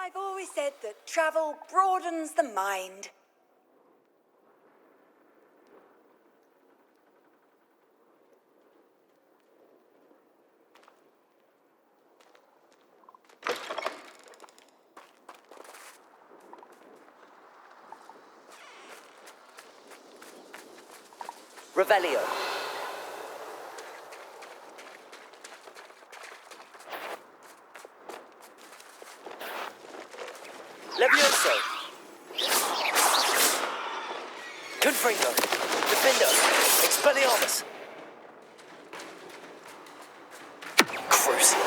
I've always said that travel broadens the mind. Revelio. Levioso. Confringo. Defendo. Expelliarmus. Crucio.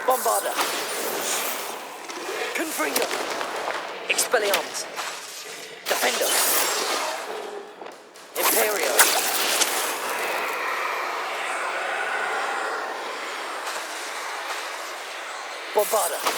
Bombarda. Confringo. Expelliarmus. Defendo. Imperio. Bombarda.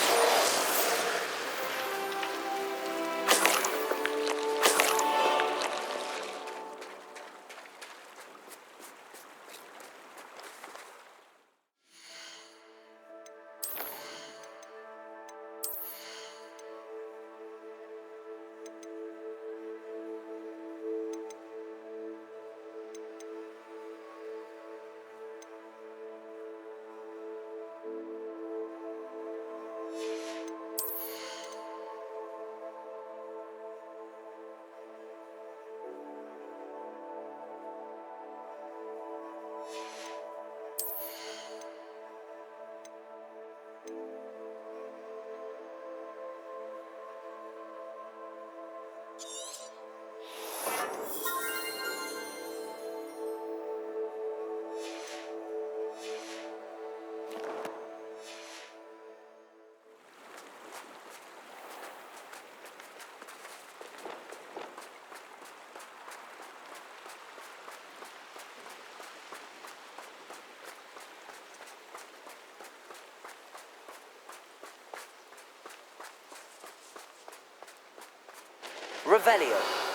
Revelio.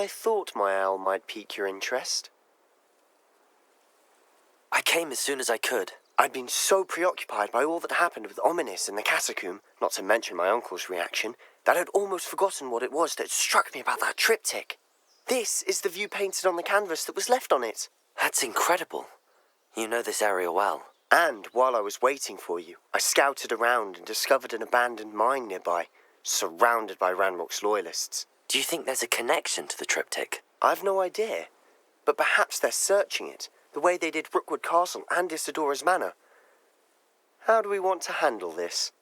I thought my owl might pique your interest. I came as soon as I could. I'd been so preoccupied by all that happened with Ominis and the catacomb, not to mention my uncle's reaction, that I'd almost forgotten what it was that struck me about that triptych. This is the view painted on the canvas that was left on it. That's incredible. You know this area well. And while I was waiting for you, I scouted around and discovered an abandoned mine nearby, surrounded by Ranrock's loyalists. Do you think there's a connection to the triptych? I've no idea, but perhaps they're searching it, the way they did Rookwood Castle and Isidora's Manor. How do we want to handle this?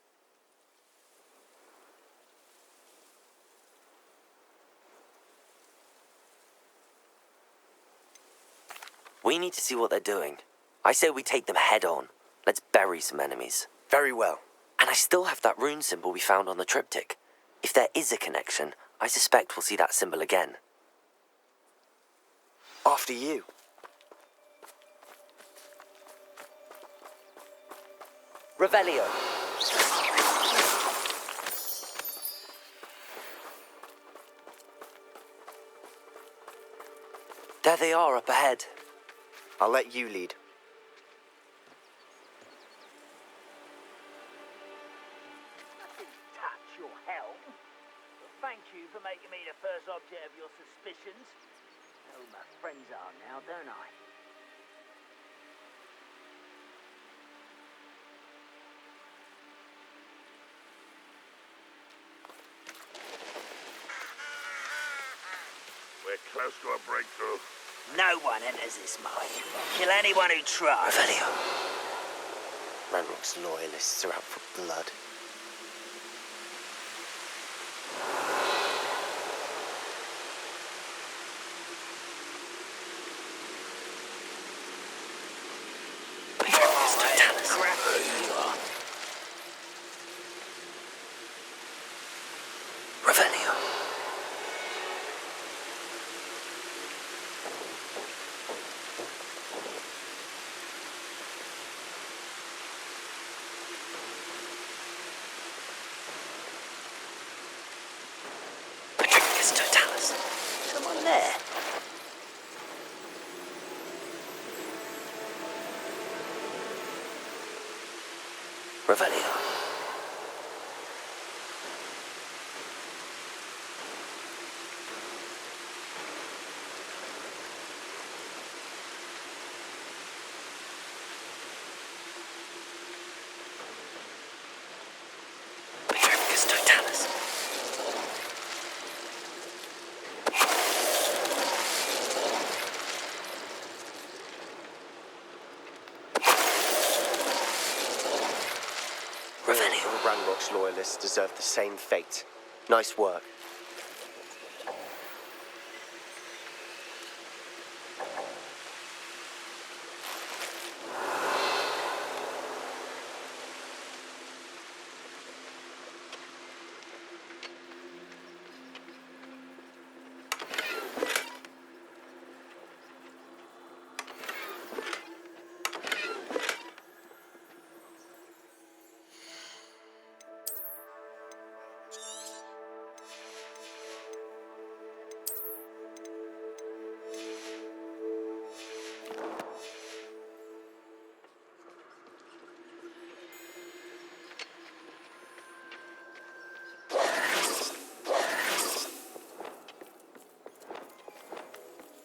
We need to see what they're doing. I say we take them head on. Let's bury some enemies. Very well. And I still have that rune symbol we found on the triptych. If there is a connection, I suspect we'll see that symbol again. After you. Revelio. There they are up ahead. I'll let you lead. thank you for making me the first object of your suspicions. Know who my friends are now, don't I? We're close to a breakthrough. No one enters this mine. Kill anyone who tries. Revelio. Ranrock's loyalists are out for blood. Revelio. Patricus Totalis. Someone there. Revelio. Patricus Totalis. Revelio. All Ranrock's loyalists deserve the same fate. Nice work.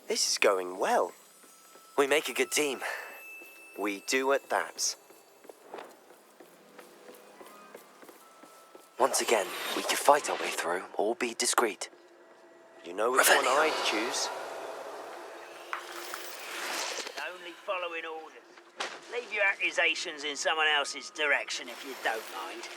This is going well. We make a good team. We do at that. Once again, we can fight our way through or be discreet. You know which one Revelio. I'd choose. Only following orders. Leave your accusations in someone else's direction if you don't mind.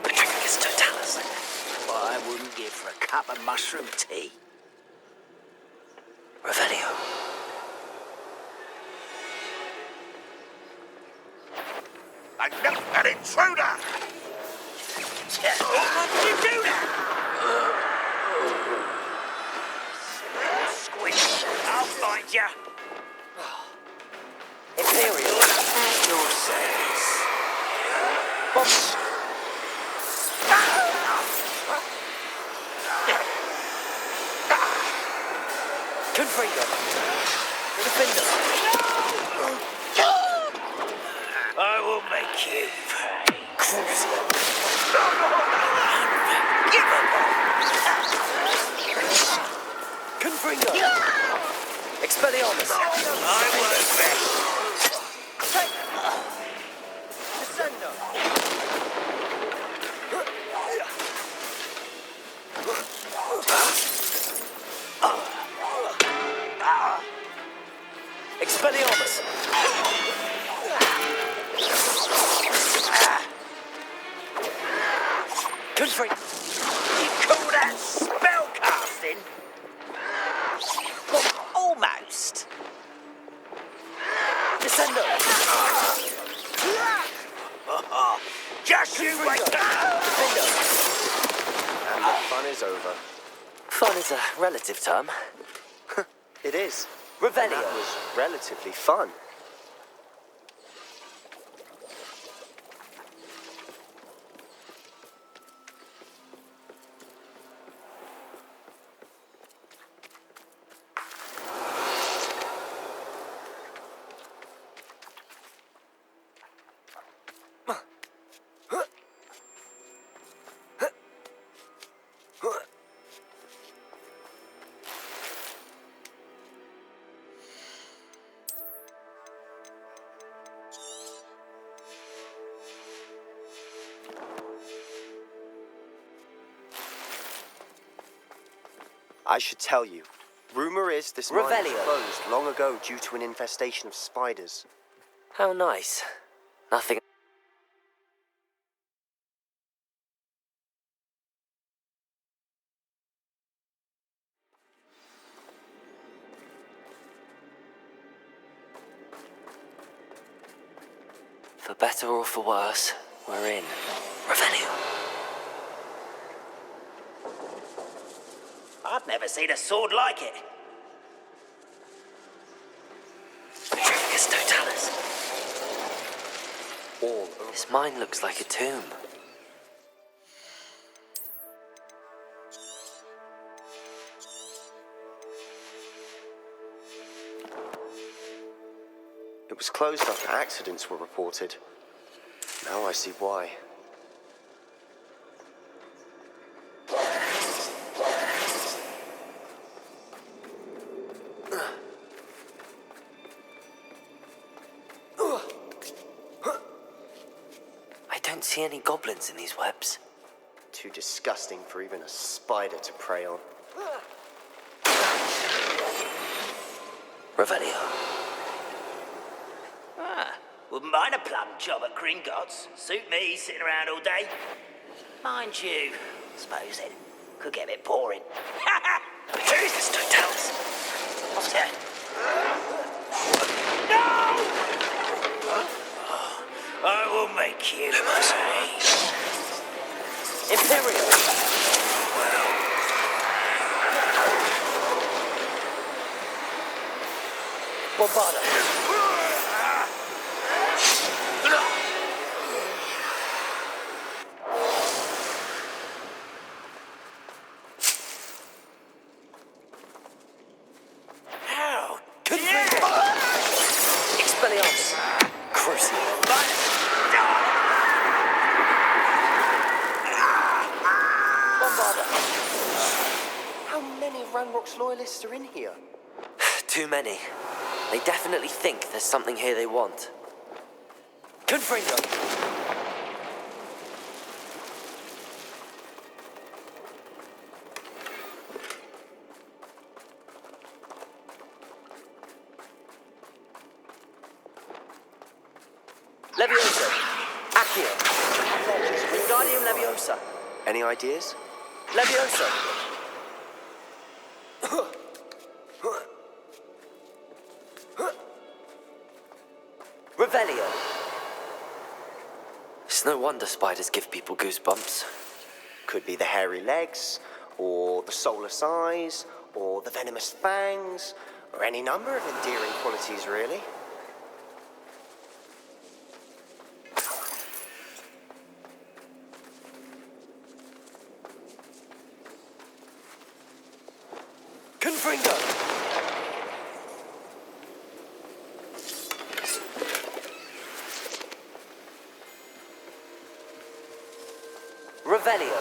Patricus Totalis. What I wouldn't give for a cup of mushroom tea. Revelio. Enough an intruder! How did you do that? Squish. I'll find you. Imperial. Yourselves. Boss. Confringo. Defender. I will make you pay. Confringo. Expelliarmus. I work best. Descendo. Expelliarmus. Confringo. You call that spell casting? Almost. Descendo. Just you wait. And the fun is over. Fun is a relative term. It is. And Revelio. that was relatively fun. I should tell you. Rumor is this mine was Revelio. closed long ago due to an infestation of spiders. How nice. Nothing. For better or for worse, we're in. Revelio. I've never seen a sword like it. Petrificus totalis. All over. This mine looks like a tomb. It was closed after accidents were reported. Now I see why. I don't see any goblins in these webs. Too disgusting for even a spider to prey on. Revelio. Wouldn't mind a plum job at Gringotts. Suit me, sitting around all day. Mind you, suppose it could get a bit boring. Petrificus totalis. What's that? No! I will make you. Imperial. Bombarda. How? Expelliarmus. Crucible. Bombarda. How many Ranrock's loyalists are in here? Too many. They definitely think there's something here they want. Confringo. Leviosa. Accio. Wingardium Leviosa. Any ideas? Leviosa. Revelio. It's no wonder spiders give people goosebumps. Could be the hairy legs, or the soulless eyes, or the venomous fangs, or any number of endearing qualities, really. Confringo. Revelio.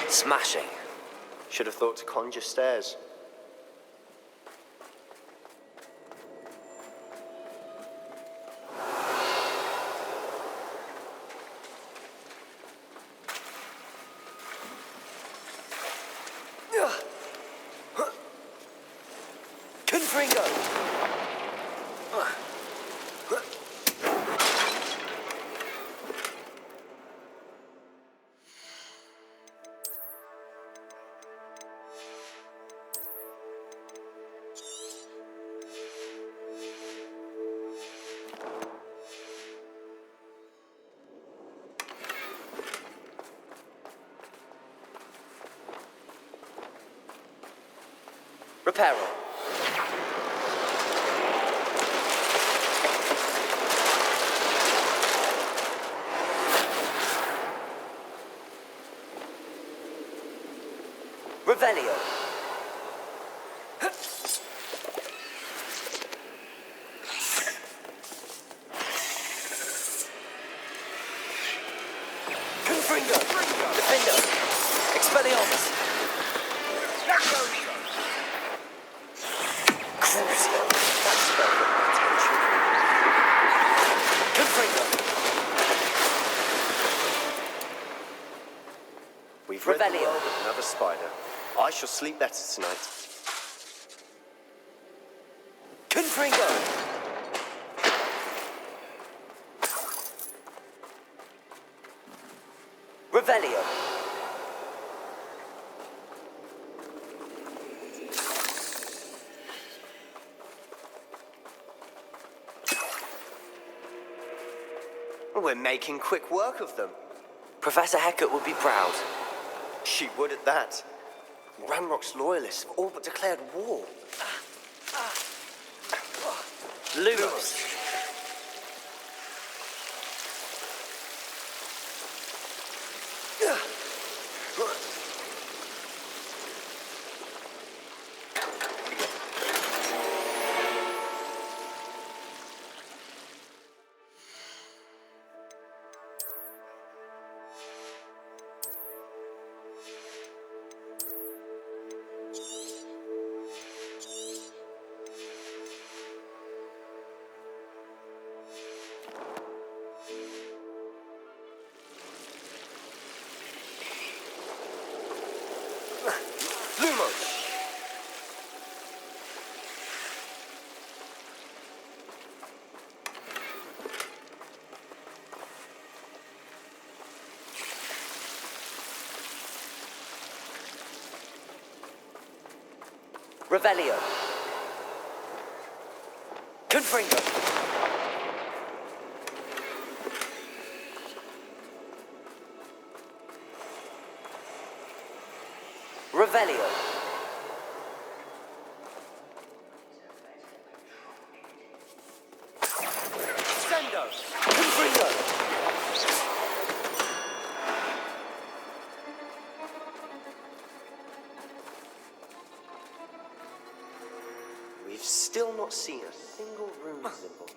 Smashing. Should have thought to conjure stairs. Confringo. Reparo. Revelio. Confringo. Defender. Expelliarmus. Crucio. That's perfect. We've rid the Revelio. world of another spider. I shall sleep better tonight. Confringo! Revelio. We're making quick work of them. Professor Hecat would be proud. She would at that. Ranrock's loyalists have all but declared war. Lumos. Lumos! Revelio. Confringo. Revelio. Sendo. Confringo. We've still not seen a single rune symbol.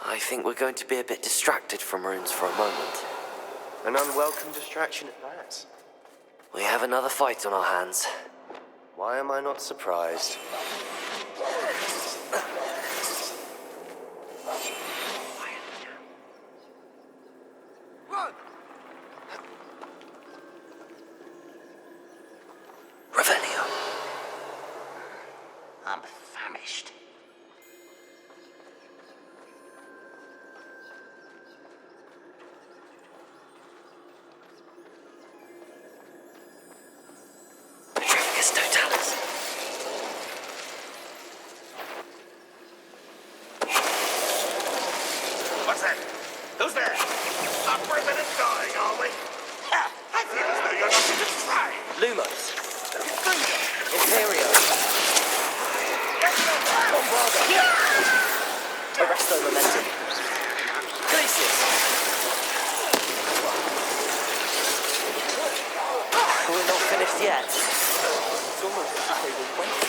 I think we're going to be a bit distracted from runes for a moment. An unwelcome distraction at that. We have another fight on our hands. Why am I not surprised? Revelio. I'm famished. Petrificus totalis. What's that? Who's there? Up for a minute dying, are we? Ha! I feel as though you're not going to try. Lumos. Imperio. Bombarda. Arresto momentum. Glacius. We're not finished yet. It's almost as if they were waiting.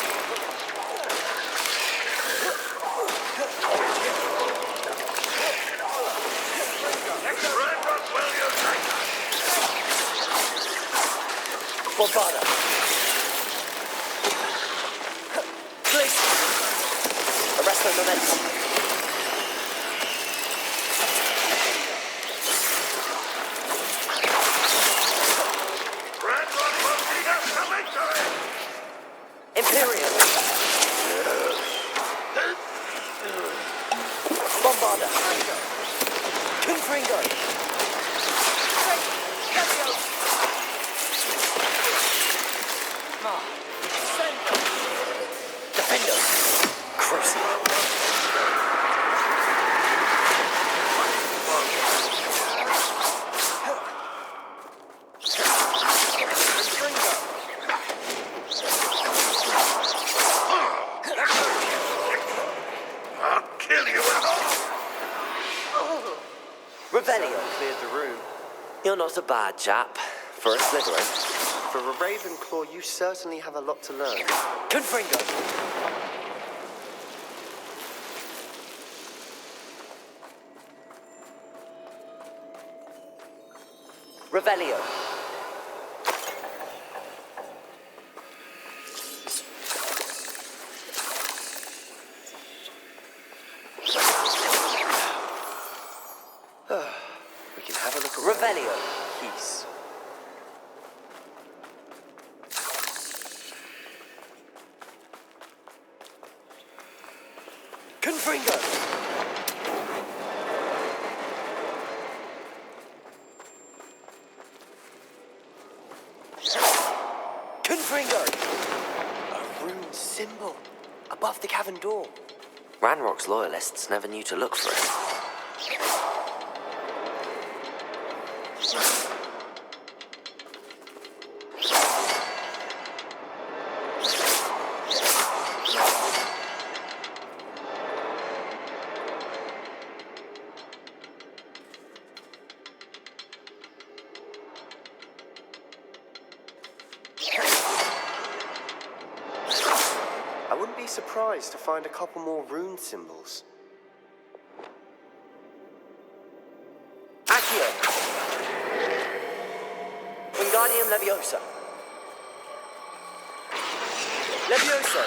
Ranrock, will you take us? Bombarda. Glacius. Arresto momentum. Ranrock will lead us to victory! Imperium. Bombarda. Confringo. Defendo. Crucible. I'll kill you at all! Revelio. Cleared the room. You're not a bad chap for a Slytherin. For a Ravenclaw, you certainly have a lot to learn. Confringo. Revelio. We can have a look at Revelio. Peace. Confringo! Confringo! A rune symbol above the cavern door. Ranrock's loyalists never knew to look for it. I wouldn't be surprised to find a couple more rune symbols. Accio! Wingardium Leviosa! Levioso!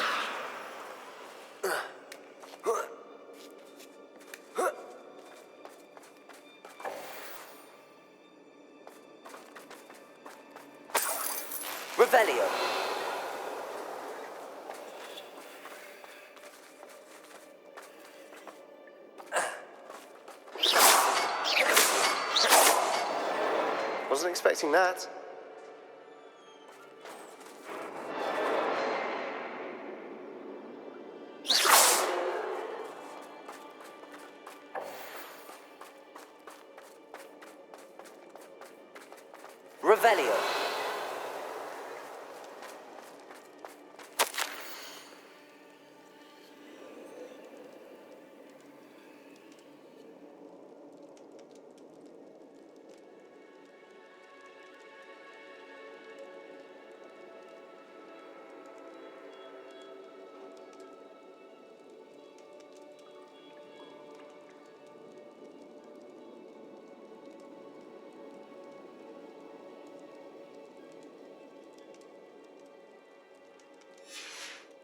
Revelio! Wasn't expecting that. Revelio.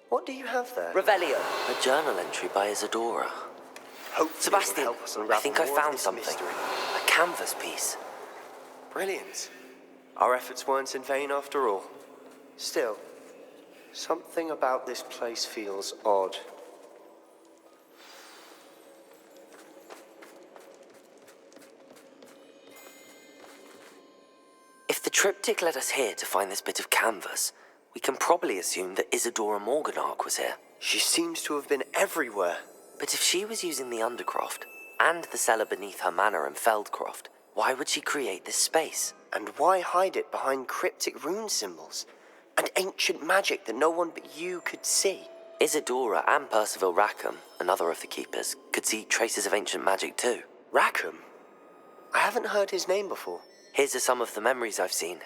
What do you have there? Revelio. A journal entry by Isadora. Hopefully Sebastian, it'll help us I unravel think I more of found this something. mystery. A canvas piece. Brilliant. Our efforts weren't in vain after all. Still, something about this place feels odd. If the triptych led us here to find this bit of canvas, we can probably assume that Isadora Morganark was here. She seems to have been everywhere. But if she was using the Undercroft, and the cellar beneath her manor in Feldcroft, why would she create this space? And why hide it behind cryptic rune symbols? And ancient magic that no one but you could see? Isadora and Percival Rackham, another of the keepers, could see traces of ancient magic too. Rackham? I haven't heard his name before. Here's are some of the memories I've seen.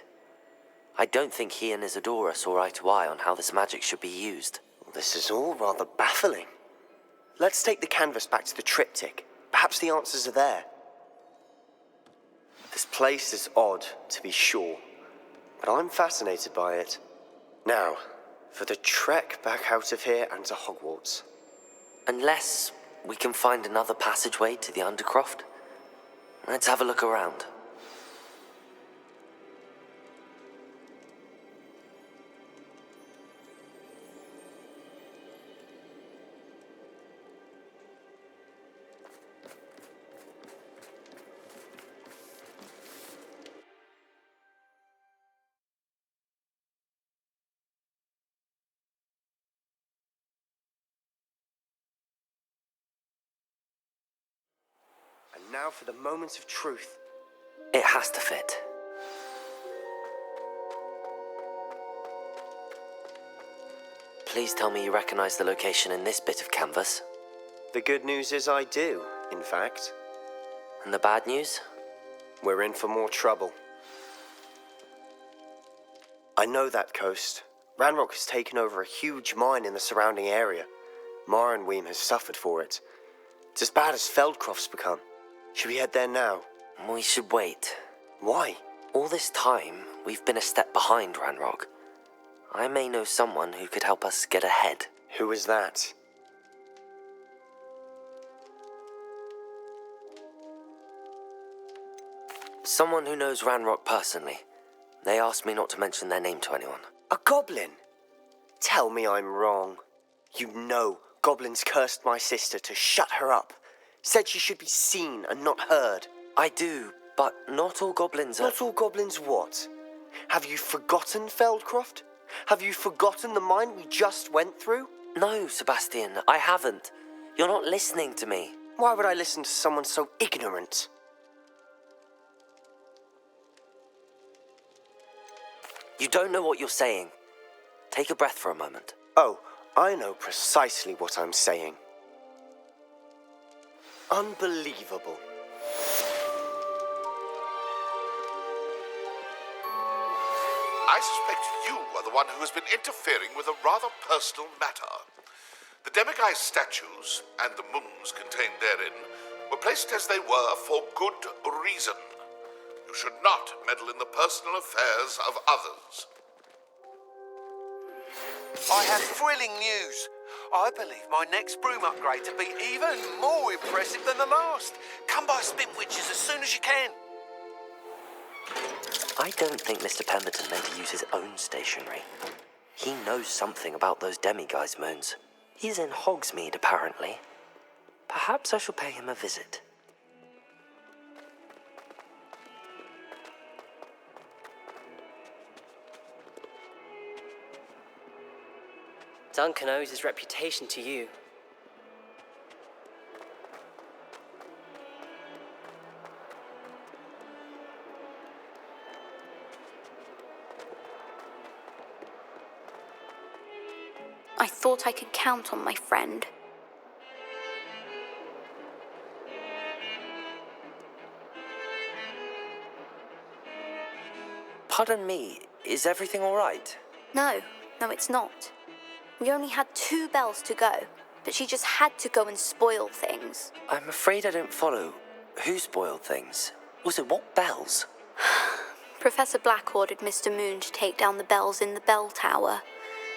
I don't think he and Isadora saw eye to eye on how this magic should be used. This is all rather baffling. Let's take the canvas back to the triptych. Perhaps the answers are there. This place is odd, to be sure, but I'm fascinated by it. Now, for the trek back out of here and to Hogwarts. Unless we can find another passageway to the Undercroft. Let's have a look around. And now for the moment of truth. It has to fit. Please tell me you recognize the location in this bit of canvas. The good news is I do, in fact. And the bad news? We're in for more trouble. I know that coast. Ranrock has taken over a huge mine in the surrounding area. Mornweem has suffered for it. It's as bad as Feldcroft's become. Should we head there now? We should wait. Why? All this time, we've been a step behind Ranrock. I may know someone who could help us get ahead. Who is that? Someone who knows Ranrock personally. They asked me not to mention their name to anyone. A goblin? Tell me I'm wrong. You know goblins cursed my sister to shut her up. Said she should be seen and not heard. I do, but not all goblins are... Not all goblins what? Have you forgotten Feldcroft? Have you forgotten the mine we just went through? No, Sebastian, I haven't. You're not listening to me. Why would I listen to someone so ignorant? You don't know what you're saying. Take a breath for a moment. Oh, I know precisely what I'm saying. Unbelievable. I suspect you are the one who has been interfering with a rather personal matter. The demiguise statues and the moons contained therein were placed as they were for good reason. You should not meddle in the personal affairs of others. I have thrilling news. I believe my next broom upgrade to be even more impressive than the last. Come by Spintwitches as soon as you can. I don't think Mr. Pemberton meant to use his own stationery. He knows something about those demiguise moons. He's in Hogsmeade, apparently. Perhaps I shall pay him a visit. Duncan owes his reputation to you. I thought I could count on my friend. Pardon me, is everything all right? No, it's not. We only had 2 bells to go, but she just had to go and spoil things. I'm afraid I don't follow. Who spoiled things? Also, what bells? Professor Black ordered Mr. Moon to take down the bells in the bell tower.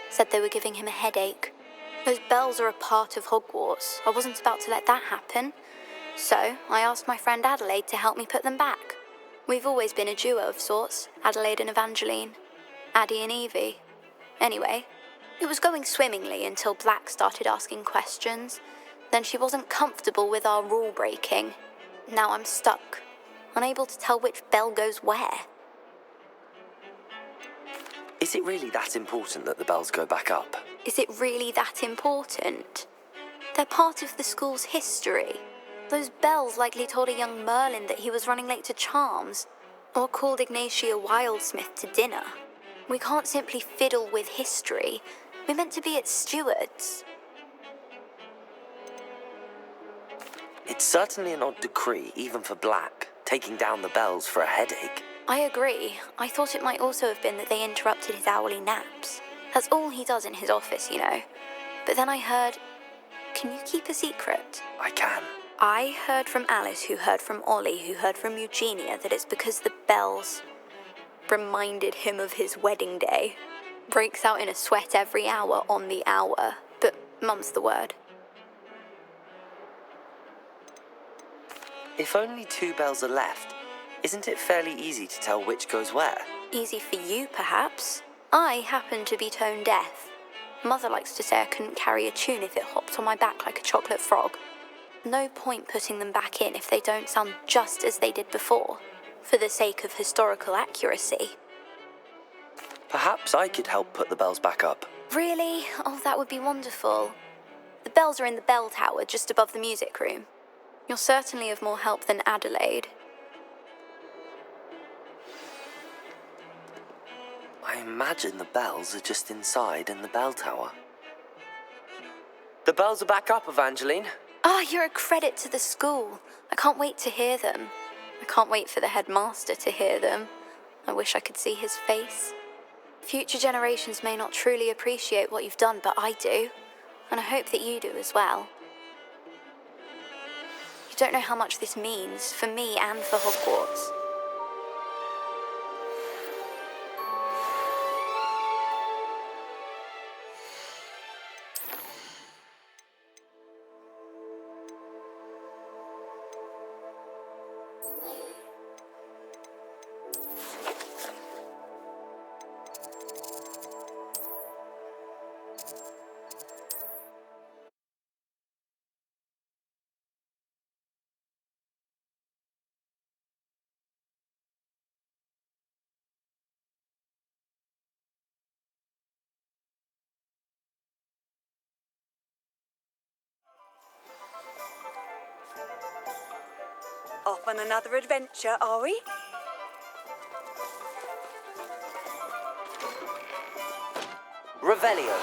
Said they were giving him a headache. Those bells are a part of Hogwarts. I wasn't about to let that happen. So I asked my friend Adelaide to help me put them back. We've always been a duo of sorts, Adelaide and Evangeline. Addie and Evie. Anyway, it was going swimmingly until Black started asking questions. Then she wasn't comfortable with our rule breaking. Now I'm stuck, unable to tell which bell goes where. Is it really that important that the bells go back up? Is it really that important? They're part of the school's history. Those bells likely told a young Merlin that he was running late to Charms, or called Ignatia Wildsmith to dinner. We can't simply fiddle with history. We're meant to be its stewards. It's certainly an odd decree, even for Black, taking down the bells for a headache. I agree. I thought it might also have been that they interrupted his hourly naps. That's all he does in his office, you know. But then I heard... Can you keep a secret? I can. I heard from Alice, who heard from Ollie, who heard from Eugenia, that it's because the bells reminded him of his wedding day. Breaks out in a sweat every hour on the hour, but mum's the word. If only 2 bells are left, isn't it fairly easy to tell which goes where? Easy for you, perhaps. I happen to be tone deaf. Mother likes to say I couldn't carry a tune if it hopped on my back like a chocolate frog. No point putting them back in if they don't sound just as they did before, for the sake of historical accuracy. Perhaps I could help put the bells back up. Really? Oh, that would be wonderful. The bells are in the bell tower just above the music room. You're certainly of more help than Adelaide. I imagine the bells are just inside in the bell tower. The bells are back up, Evangeline. Ah, you're a credit to the school. I can't wait to hear them. I can't wait for the headmaster to hear them. I wish I could see his face. Future generations may not truly appreciate what you've done, but I do. And I hope that you do as well. You don't know how much this means for me and for Hogwarts. Off on another adventure, are we? Revelio.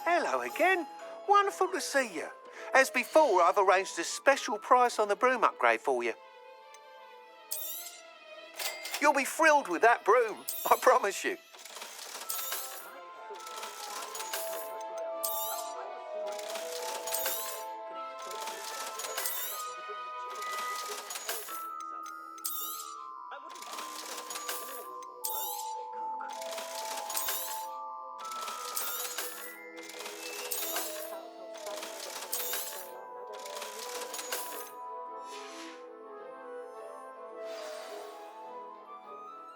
Hello again. Wonderful to see you. As before, I've arranged a special price on the broom upgrade for you. You'll be thrilled with that broom, I promise you.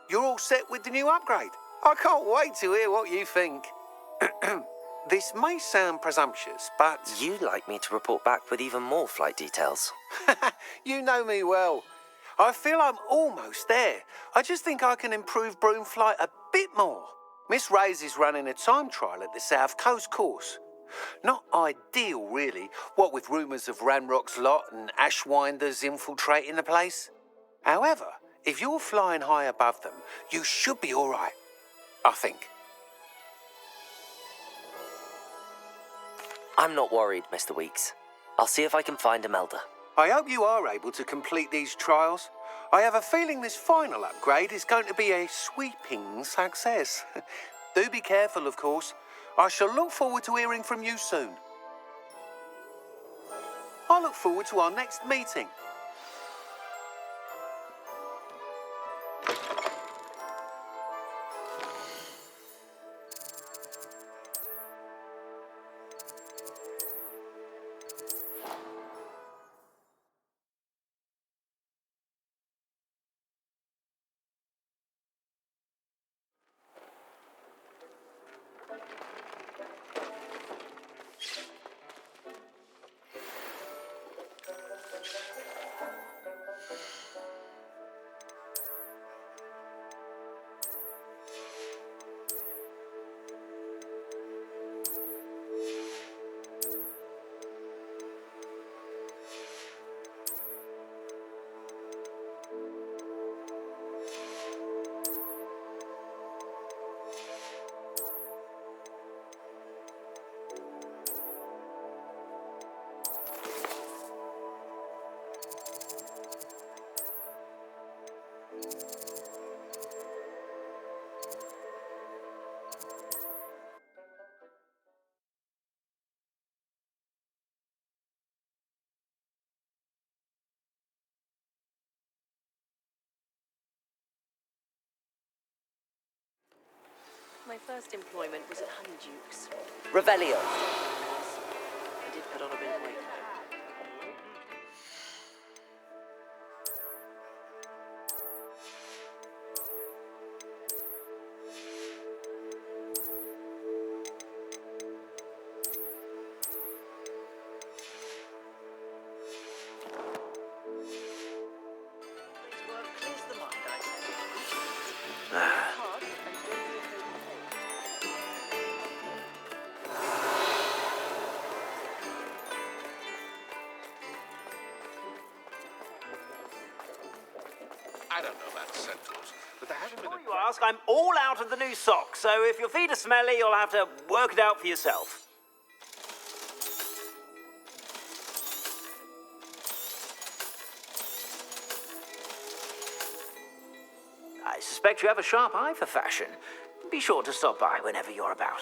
You're all set with the new upgrade. I can't wait to hear what you think. This may sound presumptuous, but... You'd like me to report back with even more flight details. You know me well. I feel I'm almost there. I just think I can improve broom flight a bit more. Miss Ray's is running a time trial at the South Coast course. Not ideal, really, what with rumours of Ranrock's lot and Ashwinders infiltrating the place. However, if you're flying high above them, you should be all right, I think. I'm not worried, Mr. Weeks. I'll see if I can find Imelda. I hope you are able to complete these trials. I have a feeling this final upgrade is going to be a sweeping success. Do be careful, of course. I shall look forward to hearing from you soon. I look forward to our next meeting. My first employment was at Honeyduke's. Revelio. I did put on a bit of weight. Clears the mind, I say. I don't know about Centrals, but there hasn't been Before you ask, I'm all out of the new socks, so if your feet are smelly, you'll have to work it out for yourself. I suspect you have a sharp eye for fashion. Be sure to stop by whenever you're about.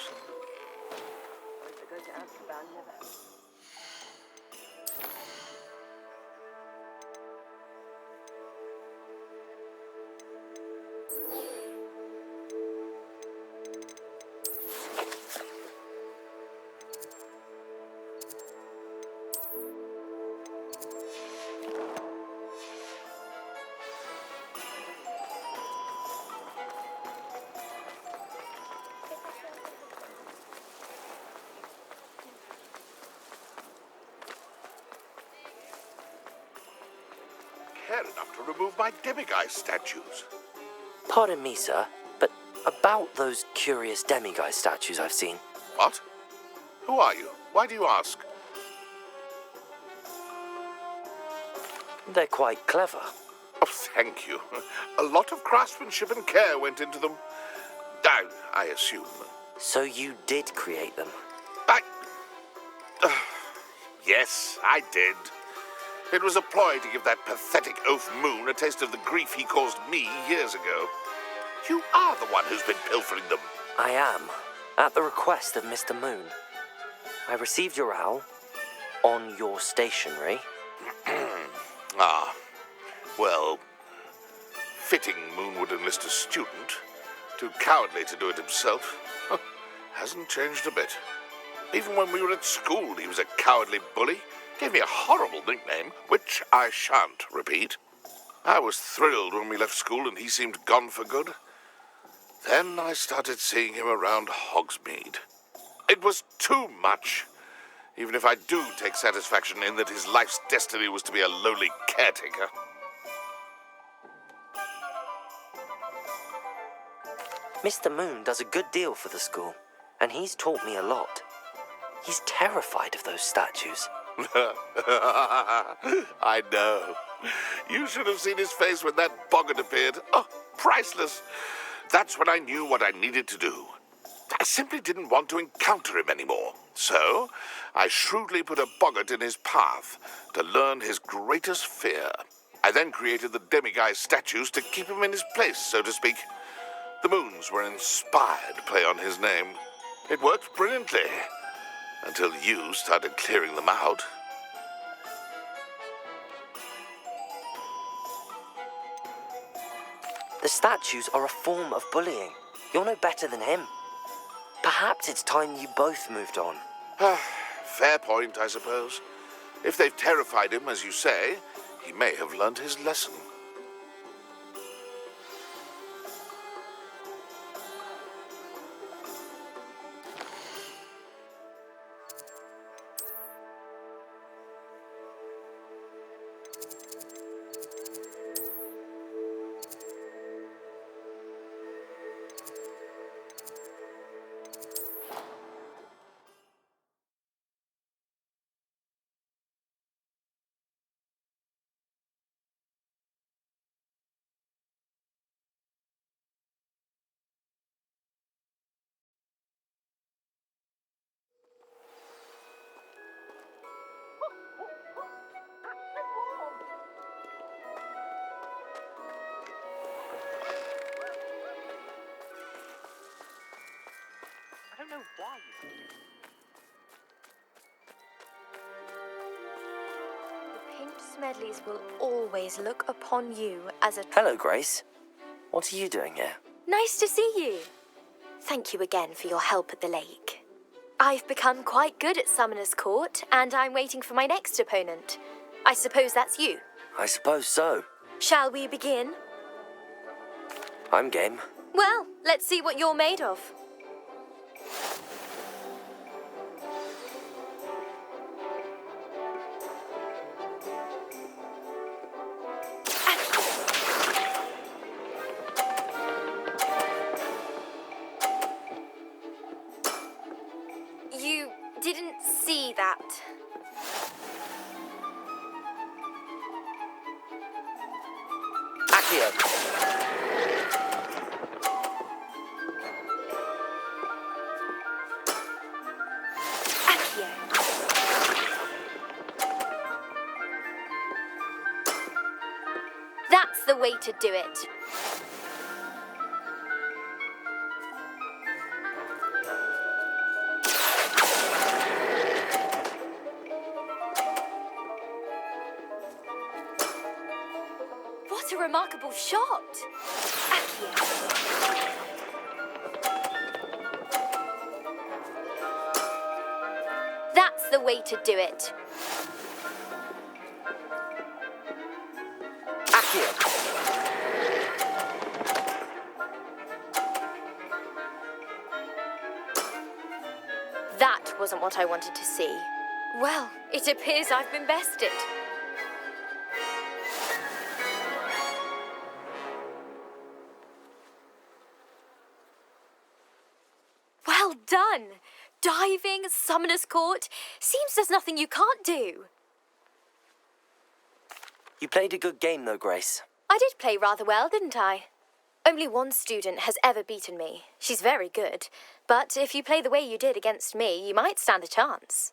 care enough to remove my demiguise statues. Pardon me, sir, but about those curious demiguise statues I've seen. What? Who are you? Why do you ask? They're quite clever. Oh, thank you. A lot of craftsmanship and care went into them. I assume. So you did create them? Yes, I did. It was a ploy to give that pathetic oaf Moon a taste of the grief he caused me years ago. You are the one who's been pilfering them. I am, at the request of Mr. Moon. I received your owl on your stationery. Ah, well, fitting Moon would enlist a student. Too cowardly to do it himself. Hasn't changed a bit. Even when we were at school, he was a cowardly bully. Gave me a horrible nickname, which I shan't repeat. I was thrilled when we left school and he seemed gone for good. Then I started seeing him around Hogsmeade. It was too much. Even if I do take satisfaction in that his life's destiny was to be a lowly caretaker. Mr. Moon does a good deal for the school, and he's taught me a lot. He's terrified of those statues. I know. You should have seen his face when that boggart appeared. Oh, priceless. That's when I knew what I needed to do. I simply didn't want to encounter him anymore. So, I shrewdly put a boggart in his path to learn his greatest fear. I then created the demiguise statues to keep him in his place, so to speak. The Moons were an inspired play on his name. It worked brilliantly. Until you started clearing them out. The statues are a form of bullying. You're no better than him. Perhaps it's time you both moved on. Fair point, I suppose. If they've terrified him, as you say, he may have learned his lesson. I don't know why you... The Pink Smedleys will always look upon you as a... Hello, Grace. What are you doing here? Nice to see you. Thank you again for your help at the lake. I've become quite good at Summoner's Court, and I'm waiting for my next opponent. I suppose that's you. I suppose so. Shall we begin? I'm game. Well, let's see what you're made of. You didn't see that. Accio. Accio. That's the way to do it. What a remarkable shot! Accio. That's the way to do it. Accio. That wasn't what I wanted to see. Well, it appears I've been bested. Well done! Diving, Summoner's Court. Seems there's nothing you can't do. You played a good game, though, Grace. I did play rather well, didn't I? Only one student has ever beaten me. She's very good. But if you play the way you did against me, you might stand a chance.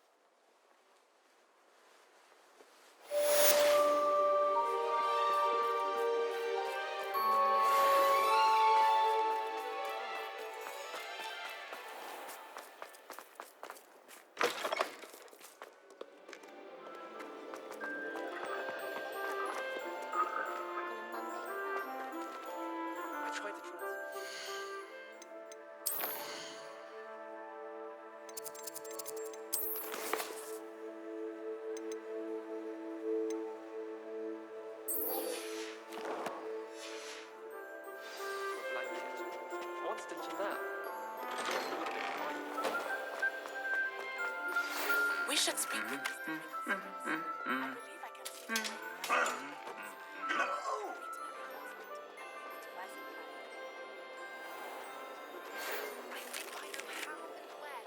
We should speak.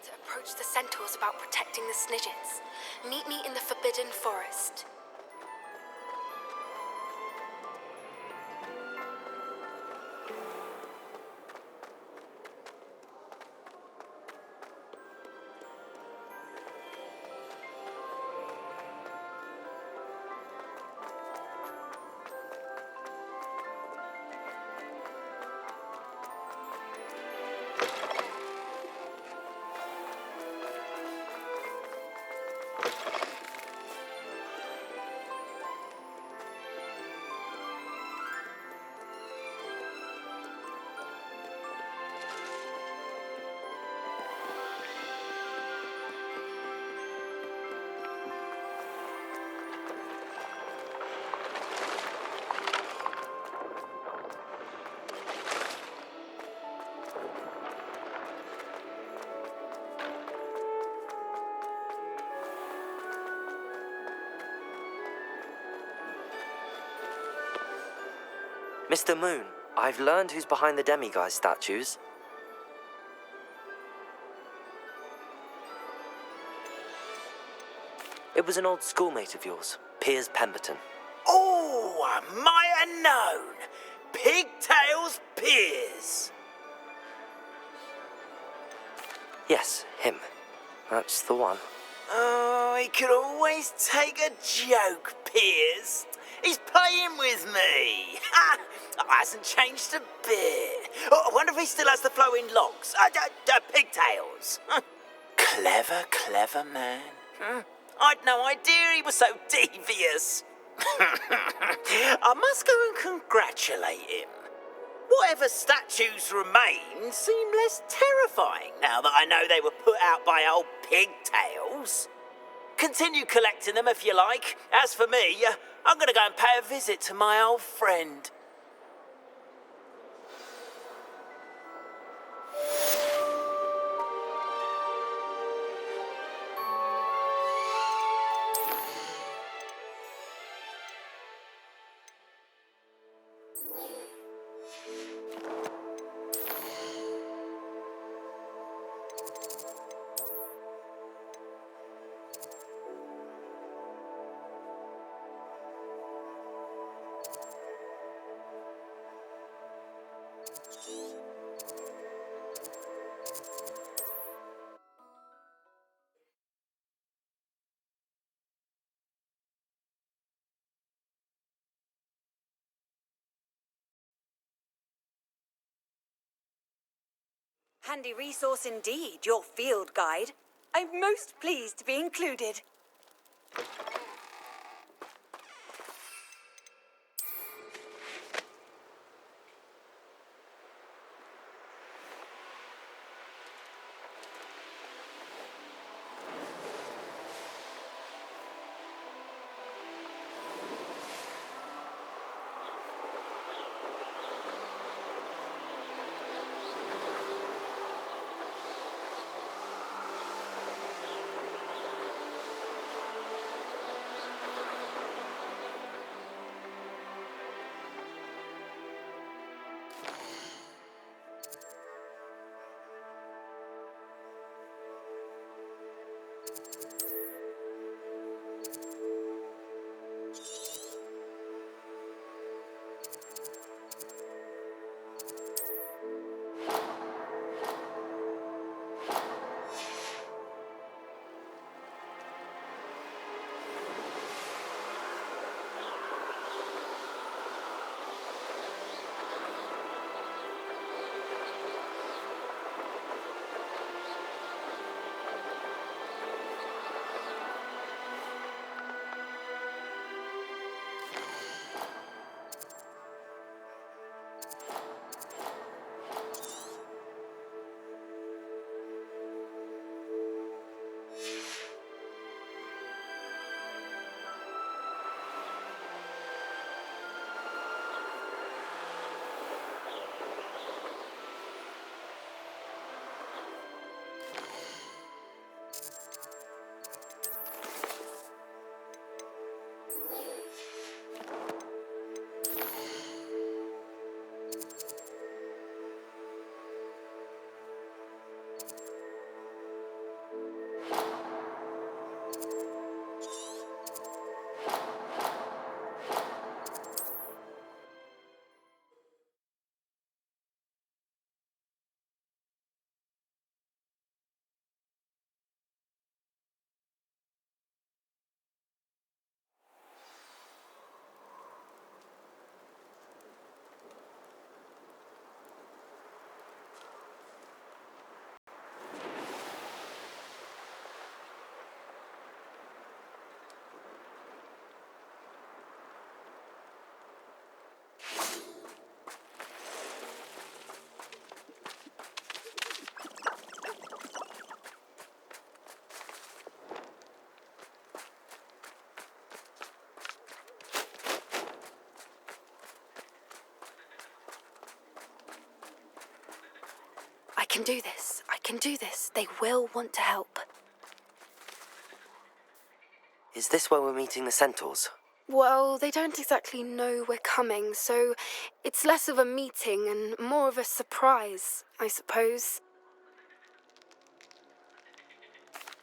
To approach the centaurs about protecting the Snidgets. Meet me in the Forbidden Forest. Mr. Moon, I've learned who's behind the demiguise statues. It was an old schoolmate of yours, Piers Pemberton. Oh, I might have known. Pigtails Piers. Yes, him. That's the one. Oh, he could always take a joke, Piers. He's playing with me. Ha! Hasn't changed a bit. Oh, I wonder if he still has the flowing locks. Pigtails. Clever, clever man. I'd no idea he was so devious. I must go and congratulate him. Whatever statues remain seem less terrifying now that I know they were put out by old Pigtails. Continue collecting them if you like. As for me, I'm going to go and pay a visit to my old friend. Handy resource indeed, your field guide. I'm most pleased to be included. can do this. I can do this. They will want to help. Is this where we're meeting the centaurs? Well, they don't exactly know we're coming, so it's less of a meeting and more of a surprise, I suppose.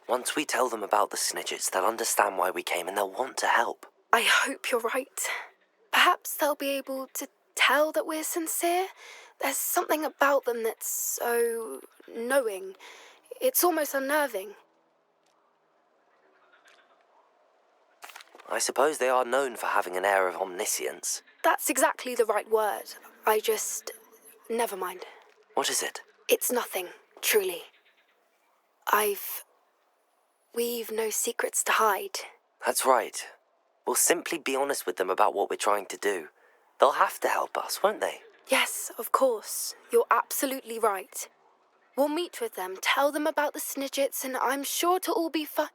Once we tell them about the Snidgets, they'll understand why we came and they'll want to help. I hope you're right. Perhaps they'll be able to tell that we're sincere. There's something about them that's so knowing. It's almost unnerving. I suppose they are known for having an air of omniscience. That's exactly the right word. Never mind. What is it? It's nothing, truly. We've no secrets to hide. That's right. We'll simply be honest with them about what we're trying to do. They'll have to help us, won't they? Yes, of course. You're absolutely right. We'll meet with them, tell them about the Snidgets, and I'm sure to all be fine.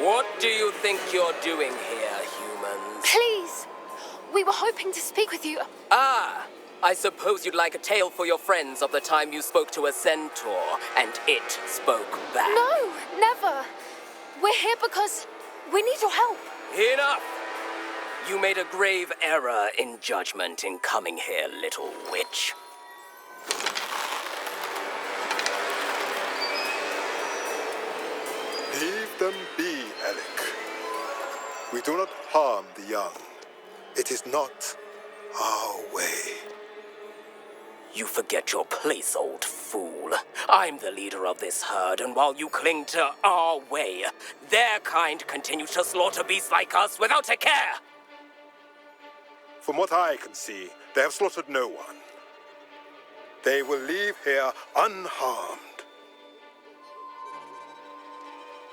What do you think you're doing here, humans? Please! We were hoping to speak with you. Ah! I suppose you'd like a tale for your friends of the time you spoke to a centaur, and it spoke back. No, never. We're here because we need your help. Enough! You made a grave error in judgment in coming here, little witch. Leave them be, Alec. We do not harm the young. It is not our way. You forget your place, old fool. I'm the leader of this herd, and while you cling to our way, their kind continue to slaughter beasts like us without a care. From what I can see, they have slaughtered no one. They will leave here unharmed.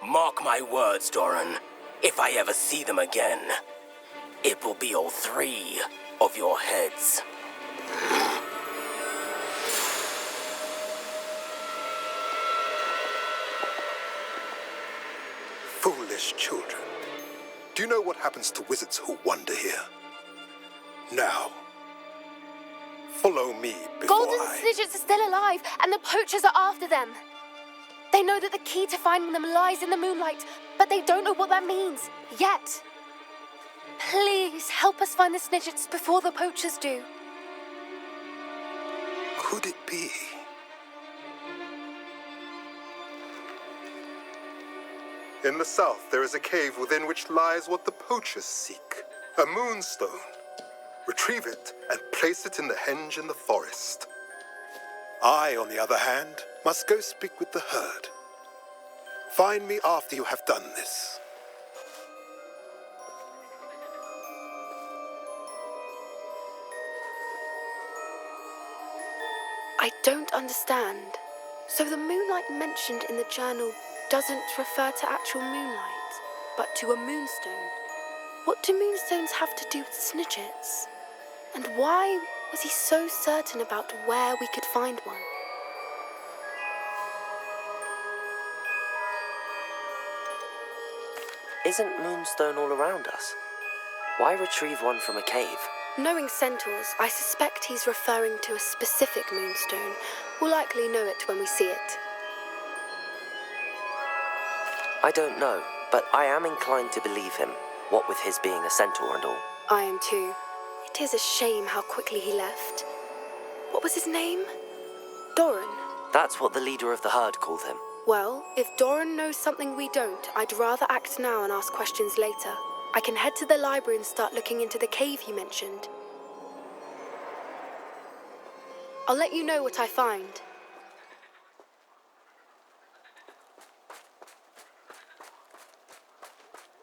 Mark my words, Doran. If I ever see them again, it will be all 3 of your heads. Foolish children. Do you know what happens to wizards who wander here? Now, follow me before Golden Snidgets are still alive, and the poachers are after them. They know that the key to finding them lies in the moonlight, but they don't know what that means, yet. Please, help us find the Snidgets before the poachers do. Could it be? In the south, there is a cave within which lies what the poachers seek. A moonstone. Retrieve it and place it in the henge in the forest. I, on the other hand, must go speak with the herd. Find me after you have done this. I don't understand. So the moonlight mentioned in the journal doesn't refer to actual moonlight, but to a moonstone. What do moonstones have to do with Snidgets? And why was he so certain about where we could find one? Isn't Moonstone all around us? Why retrieve one from a cave? Knowing centaurs, I suspect he's referring to a specific moonstone. We'll likely know it when we see it. I don't know, but I am inclined to believe him, what with his being a centaur and all. I am too. It is a shame how quickly he left. What was his name? Doran. That's what the leader of the herd called him. Well, if Doran knows something we don't, I'd rather act now and ask questions later. I can head to the library and start looking into the cave you mentioned. I'll let you know what I find.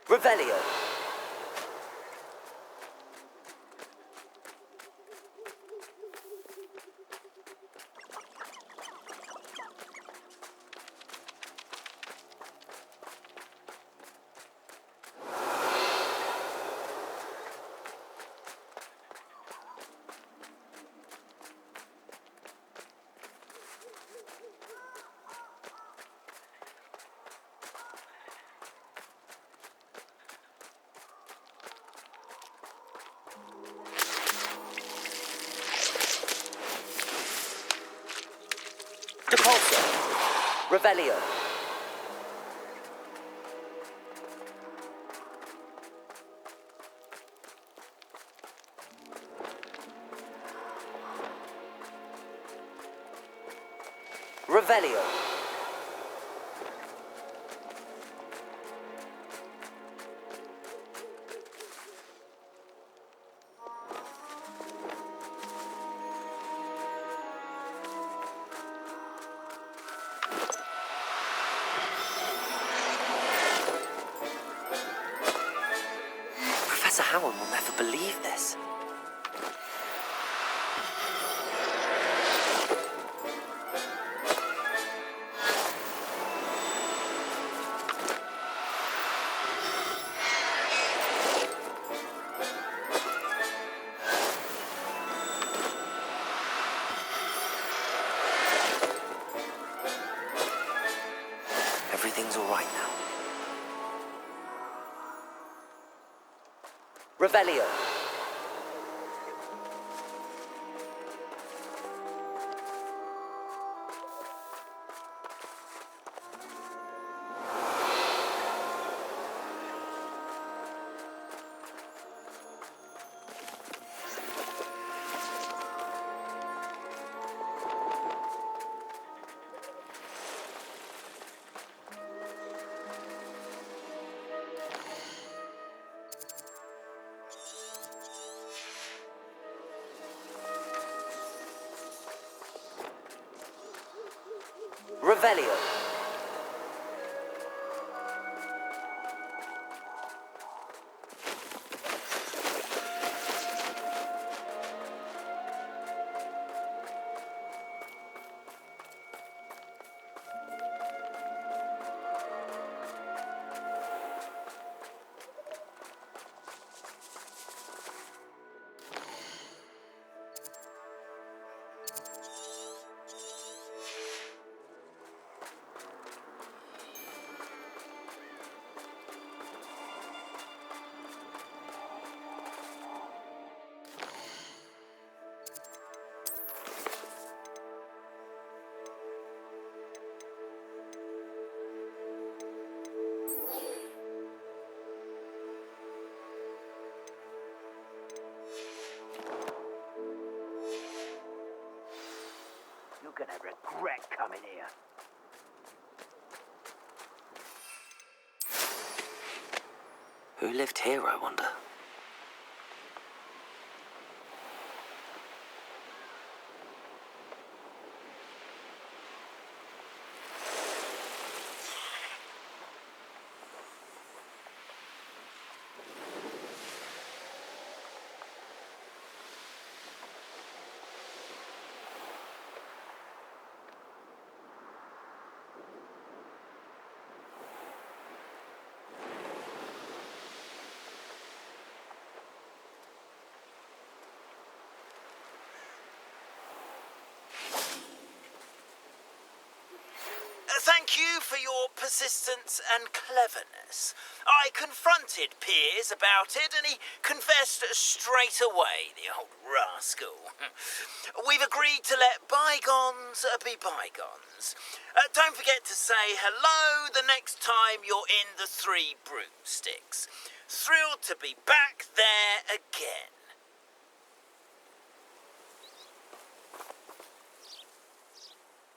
Revelio! Repulsor. Revelio. Revelio. Professor Howard will never believe this. Everything's all right now. Revelio. Revelio. You're gonna regret coming here. Who lived here, I wonder? Thank you for your persistence and cleverness. I confronted Piers about it, and he confessed straight away, the old rascal. We've agreed to let bygones be bygones. Don't forget to say hello the next time you're in the Three Broomsticks. Thrilled to be back there again.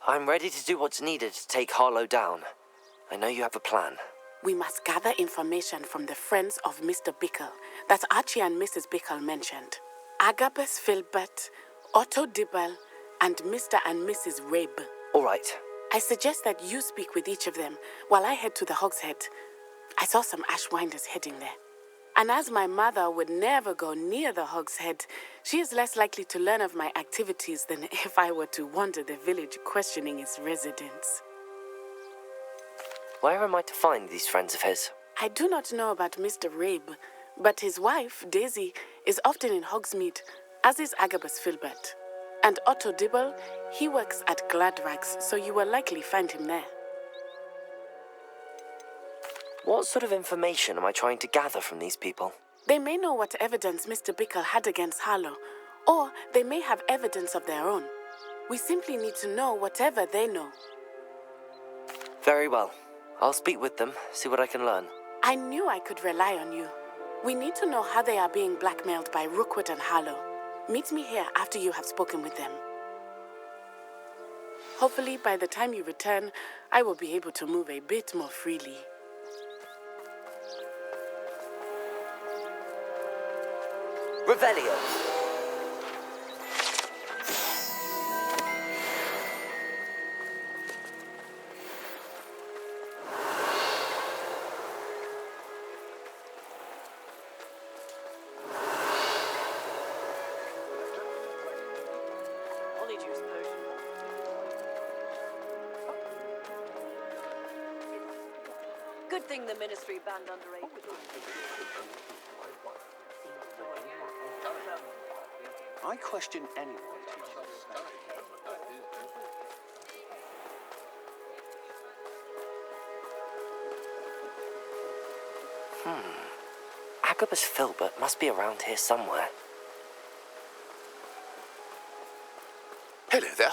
I'm ready to do what's needed to take Harlow down. I know you have a plan. We must gather information from the friends of Mr. Bickle that Archie and Mrs. Bickle mentioned. Agabus Filbert, Otto Dibble, and Mr. and Mrs. Rabe. All right. I suggest that you speak with each of them while I head to the Hogshead. I saw some Ashwinders heading there. And as my mother would never go near the Hogshead, she is less likely to learn of my activities than if I were to wander the village questioning its residents. Where am I to find these friends of his? I do not know about Mr. Rabe, but his wife, Daisy, is often in Hogsmeade, as is Agabus Filbert. And Otto Dibble, he works at Gladrags, so you will likely find him there. What sort of information am I trying to gather from these people? They may know what evidence Mr. Bickle had against Harlow, or they may have evidence of their own. We simply need to know whatever they know. Very well. I'll speak with them, see what I can learn. I knew I could rely on you. We need to know how they are being blackmailed by Rookwood and Harlow. Meet me here after you have spoken with them. Hopefully, by the time you return, I will be able to move a bit more freely. Revelio! I'll need to use the potion. Good thing the Ministry banned underage. I question anyone teaching smoking. Agabus Filbert must be around here somewhere. Hello there.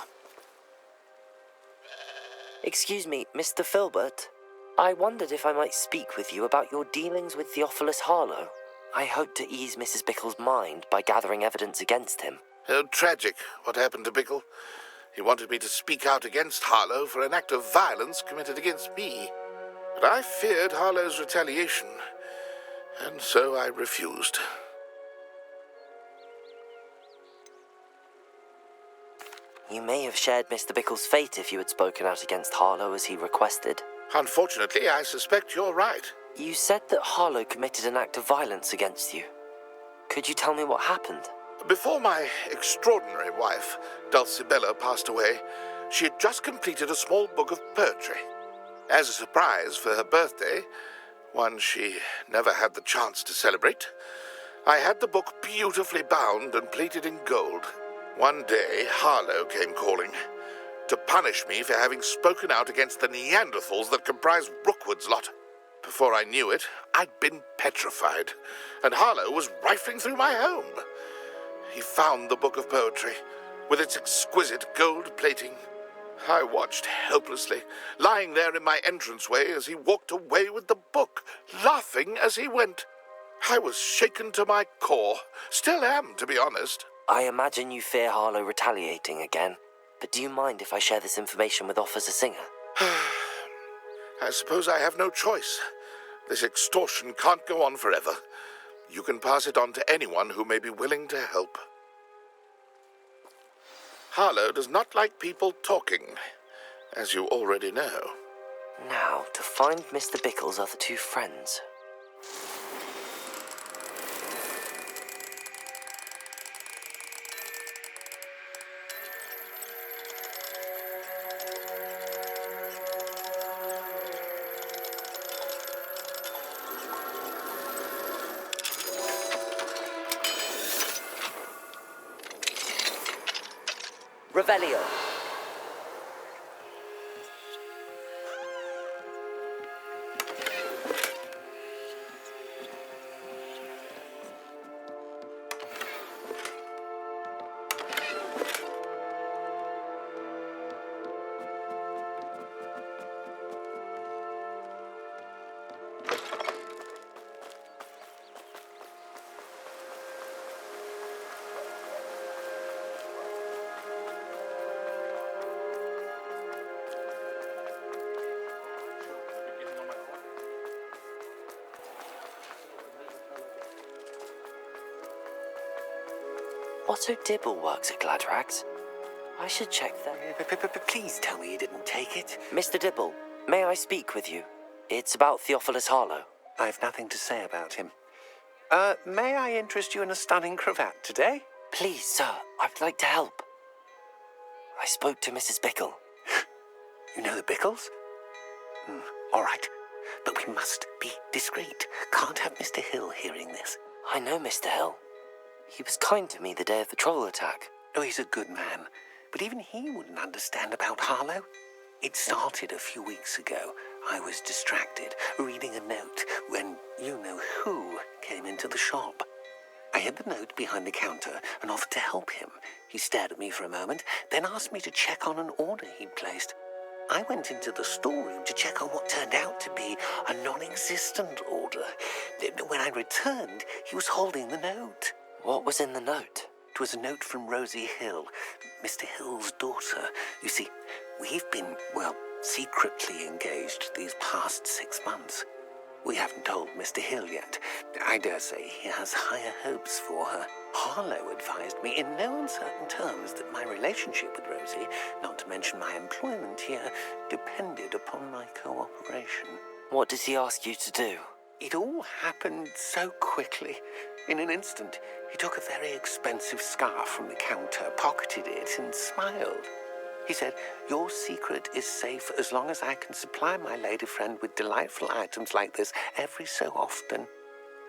Excuse me, Mr. Filbert. I wondered if I might speak with you about your dealings with Theophilus Harlow. I hope to ease Mrs. Bickle's mind by gathering evidence against him. Oh, tragic what happened to Bickle. He wanted me to speak out against Harlow for an act of violence committed against me. But I feared Harlow's retaliation, and so I refused. You may have shared Mr. Bickle's fate if you had spoken out against Harlow as he requested. Unfortunately, I suspect you're right. You said that Harlow committed an act of violence against you. Could you tell me what happened? Before my extraordinary wife, Dulcibella, passed away, she had just completed a small book of poetry. As a surprise for her birthday, one she never had the chance to celebrate, I had the book beautifully bound and plated in gold. One day, Harlow came calling to punish me for having spoken out against the Neanderthals that comprise Rookwood's lot. Before I knew it, I'd been petrified, and Harlow was rifling through my home. He found the book of poetry, with its exquisite gold plating. I watched helplessly, lying there in my entranceway as he walked away with the book, laughing as he went. I was shaken to my core. Still am, to be honest. I imagine you fear Harlow retaliating again, but do you mind if I share this information with Officer Singer? I suppose I have no choice. This extortion can't go on forever. You can pass it on to anyone who may be willing to help. Harlow does not like people talking, as you already know. Now, to find Mr. Bickle's other two friends. Revelio. Otto Dibble works at Gladrags. I should check that. Please tell me you didn't take it. Mr. Dibble, may I speak with you? It's about Theophilus Harlow. I've nothing to say about him. May I interest you in a stunning cravat today? Please, sir, I'd like to help. I spoke to Mrs. Bickle. You know the Bickles? All right, but we must be discreet. Can't have Mr. Hill hearing this. I know Mr. Hill. He was kind to me the day of the troll attack. Oh, he's a good man, but even he wouldn't understand about Harlow. It started a few weeks ago. I was distracted, reading a note, when you-know-who came into the shop. I hid the note behind the counter and offered to help him. He stared at me for a moment, then asked me to check on an order he'd placed. I went into the storeroom to check on what turned out to be a non-existent order. When I returned, he was holding the note. What was in the note? It was a note from Rosie Hill, Mr. Hill's daughter. You see, we've been, well, secretly engaged these past 6 months. We haven't told Mr. Hill yet. I dare say he has higher hopes for her. Harlow advised me in no uncertain terms that my relationship with Rosie, not to mention my employment here, depended upon my cooperation. What did he ask you to do? It all happened so quickly. In an instant, he took a very expensive scarf from the counter, pocketed it, and smiled. He said, "Your secret is safe as long as I can supply my lady friend with delightful items like this every so often."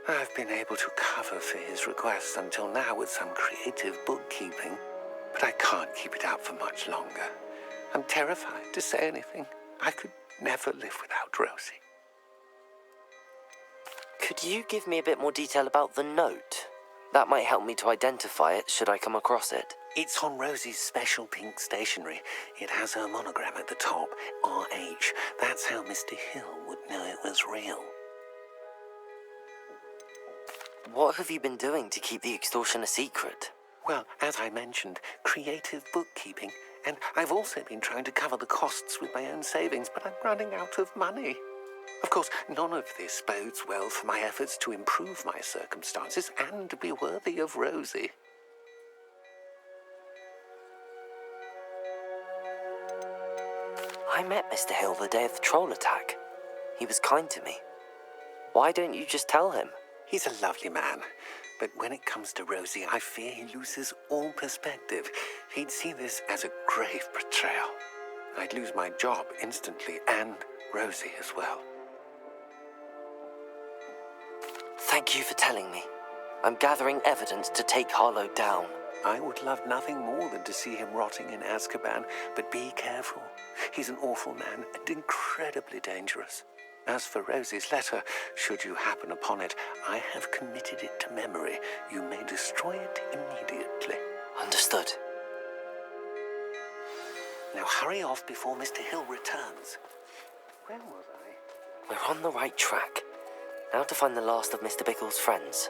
I've been able to cover for his requests until now with some creative bookkeeping, but I can't keep it up for much longer. I'm terrified to say anything. I could never live without Rosie. Could you give me a bit more detail about the note? That might help me to identify it should I come across it. It's on Rosie's special pink stationery. It has her monogram at the top, RH. That's how Mr. Hill would know it was real. What have you been doing to keep the extortion a secret? Well, as I mentioned, creative bookkeeping. And I've also been trying to cover the costs with my own savings, but I'm running out of money. Of course, none of this bodes well for my efforts to improve my circumstances and to be worthy of Rosie. I met Mr. Hill the day of the troll attack. He was kind to me. Why don't you just tell him? He's a lovely man, but when it comes to Rosie, I fear he loses all perspective. He'd see this as a grave betrayal. I'd lose my job instantly, and Rosie as well. Thank you for telling me. I'm gathering evidence to take Harlow down. I would love nothing more than to see him rotting in Azkaban, but be careful. He's an awful man and incredibly dangerous. As for Rosie's letter, should you happen upon it, I have committed it to memory. You may destroy it immediately. Understood. Now hurry off before Mr. Hill returns. Where was I? We're on the right track. Now to find the last of Mr. Bickle's friends.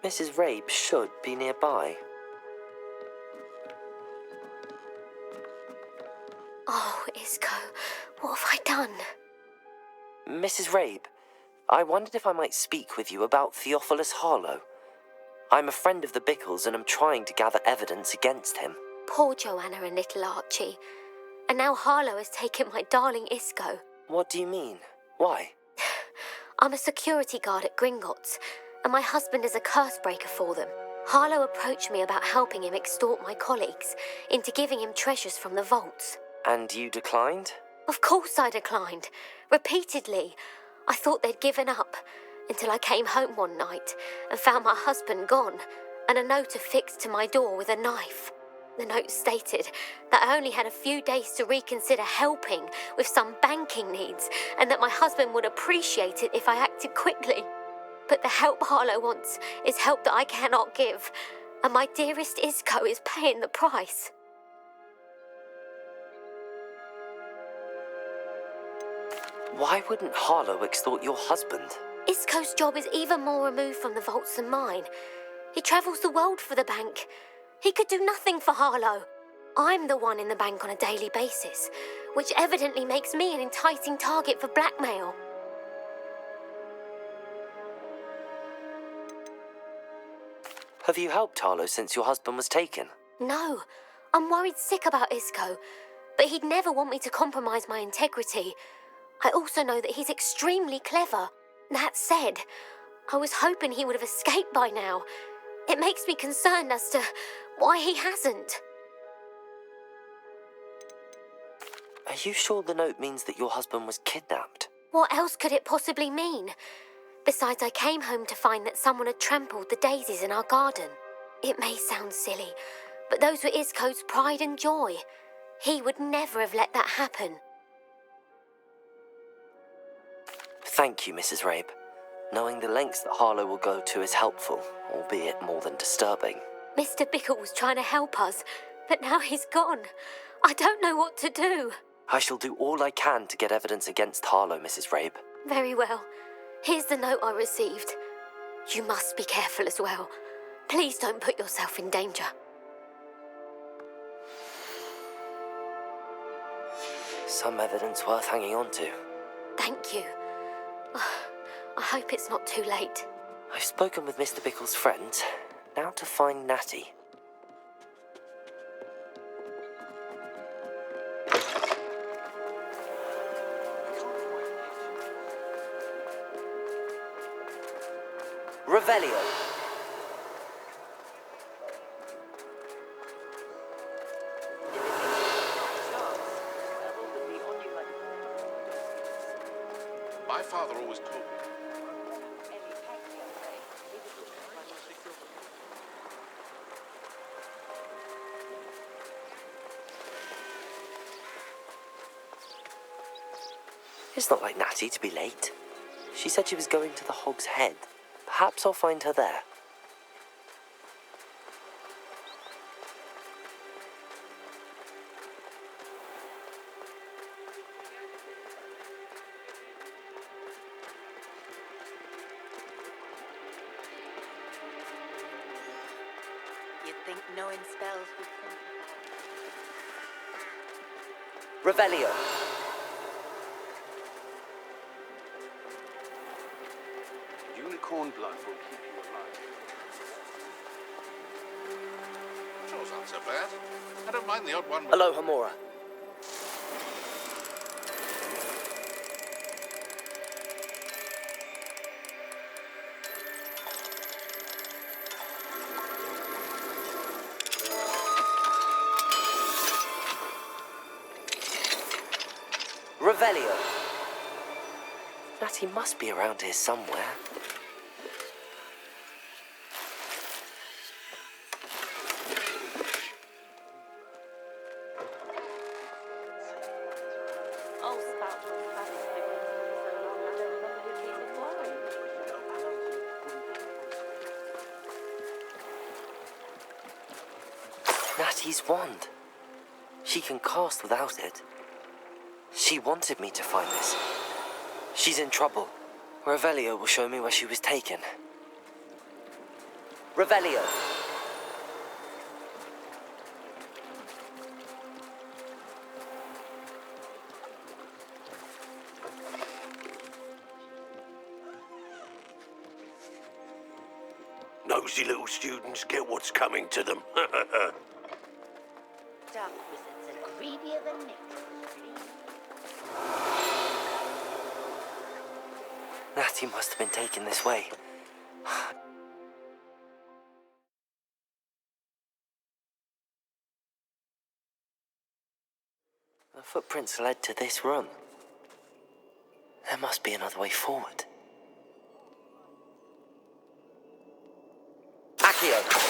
Mrs. Rabe should be nearby. Oh, Isco, what have I done? Mrs. Rabe, I wondered if I might speak with you about Theophilus Harlow. I'm a friend of the Bickles and I'm trying to gather evidence against him. Poor Joanna and little Archie. And now Harlow has taken my darling Isco. What do you mean? Why? I'm a security guard at Gringotts, and my husband is a curse breaker for them. Harlow approached me about helping him extort my colleagues into giving him treasures from the vaults. And you declined? Of course I declined. Repeatedly. I thought they'd given up, until I came home one night and found my husband gone, and a note affixed to my door with a knife. The note stated that I only had a few days to reconsider helping with some banking needs, and that my husband would appreciate it if I acted quickly. But the help Harlow wants is help that I cannot give, and my dearest Isco is paying the price. Why wouldn't Harlow extort your husband? Isco's job is even more removed from the vaults than mine. He travels the world for the bank. He could do nothing for Harlow. I'm the one in the bank on a daily basis, which evidently makes me an enticing target for blackmail. Have you helped Harlow since your husband was taken? No, I'm worried sick about Isco, but he'd never want me to compromise my integrity. I also know that he's extremely clever. That said, I was hoping he would have escaped by now. It makes me concerned as to why he hasn't. Are you sure the note means that your husband was kidnapped? What else could it possibly mean? Besides, I came home to find that someone had trampled the daisies in our garden. It may sound silly, but those were Isco's pride and joy. He would never have let that happen. Thank you, Mrs. Rabe. Knowing the lengths that Harlow will go to is helpful, albeit more than disturbing. Mr. Bickle was trying to help us, but now he's gone. I don't know what to do. I shall do all I can to get evidence against Harlow, Mrs. Rabe. Very well. Here's the note I received. You must be careful as well. Please don't put yourself in danger. Some evidence worth hanging on to. Thank you. I hope it's not too late. I've spoken with Mr. Bickle's friends. Now to find Natty. Revelio. My father always told me. It's not like Natty to be late. She said she was going to the Hog's Head. Perhaps I'll find her there. You'd think knowing spells would Revelio. Unicorn blood will keep you alive. Chores aren't so bad. I don't mind the odd one. Hello, Hamora. Revelio. Natty must be around here somewhere. Natty's wand. She can cast without it. She wanted me to find this. She's in trouble. Revelio will show me where she was taken. Revelio. Nosy little students get what's coming to them. Dark wizards are greedier than nectar. Natty must have been taken this way. The footprints led to this room. There must be another way forward. Accio!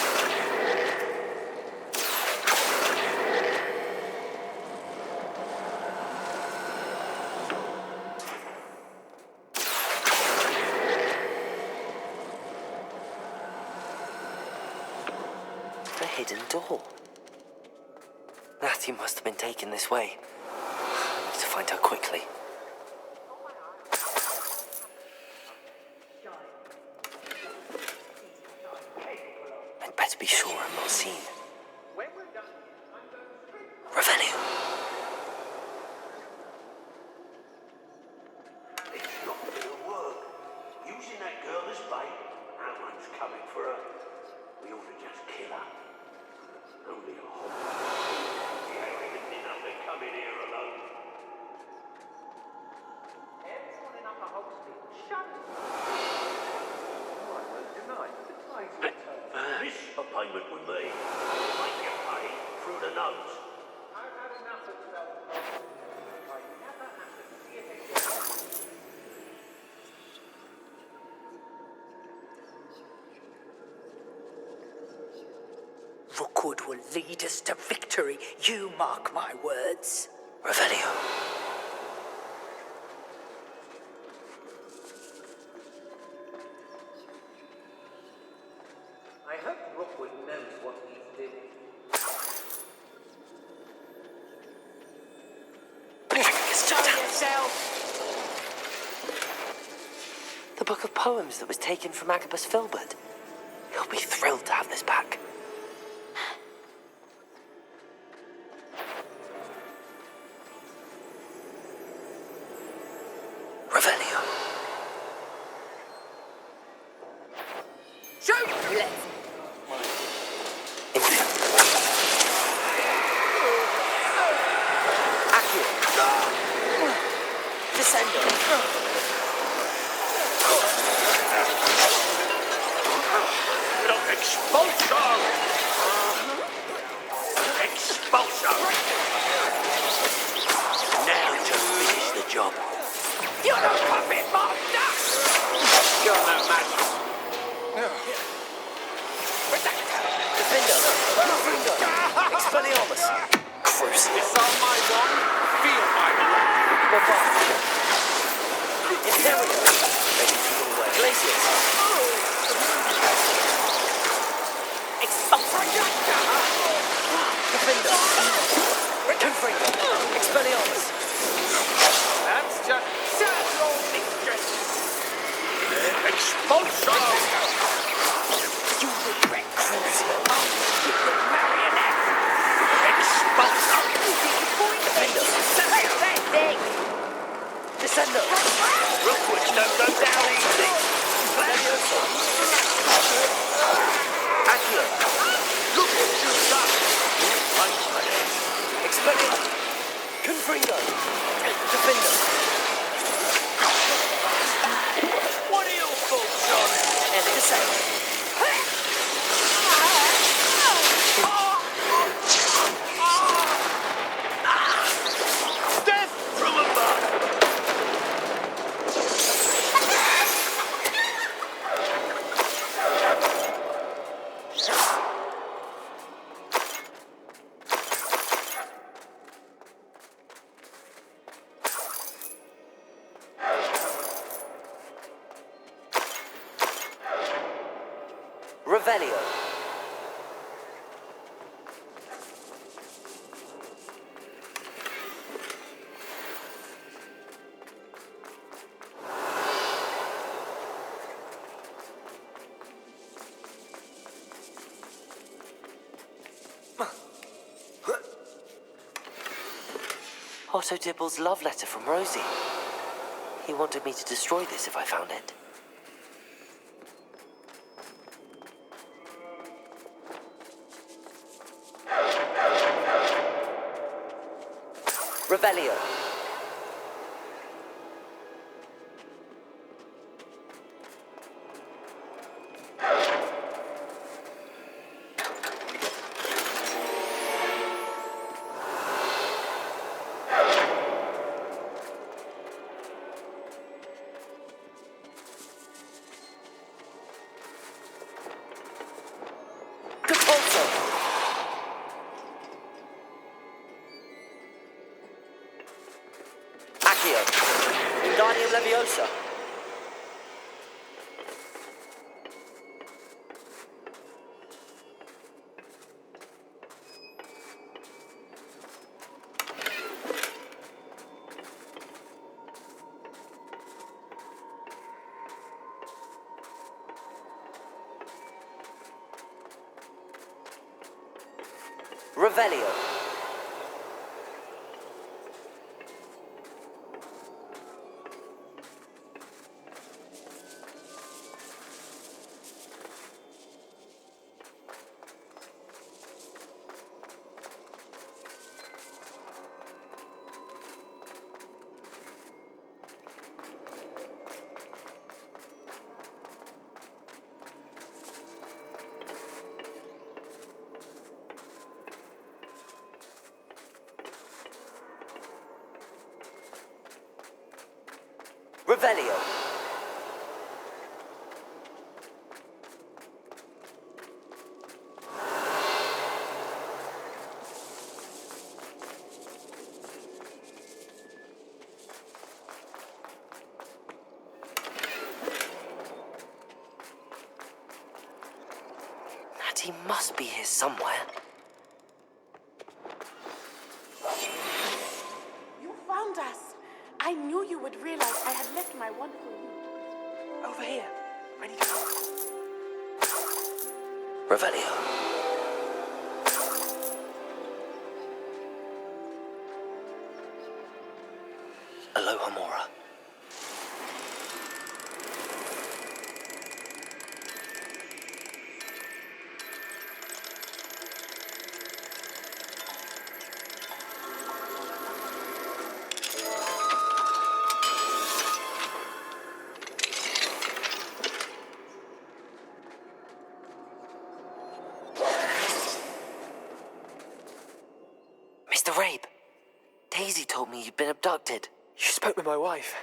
A hidden door. Natty must have been taken this way. I need to find her quickly. I'd better be sure I'm not seen. Revelio. It's not gonna work. Using that girl as bait, no one's coming for her. We ought to just kill her. Only a hog. He ain't enough to come in here alone. Everyone in Upper Hogsmeade, shut up! This a payment with me. Make you pay through the nose. I've had enough of spells. I never have to see it again. good will lead us to victory. You mark my words. Revelio. I hope Rookwood knows what he's doing. The book of poems that was taken from Agabus Filbert. He'll be thrilled to have this back. Revelio. Revelio. Otto Dibble's love letter from Rosie. He wanted me to destroy this if I found it. Revelio. Leviosa. Revelio. Revelio. He must be here somewhere. You found us. I knew you would realize I had left my wand for you. Over here. Ready to go. Revelio. Aloha Mora. Mr. Rabe, Daisy told me you'd been abducted. You spoke with my wife.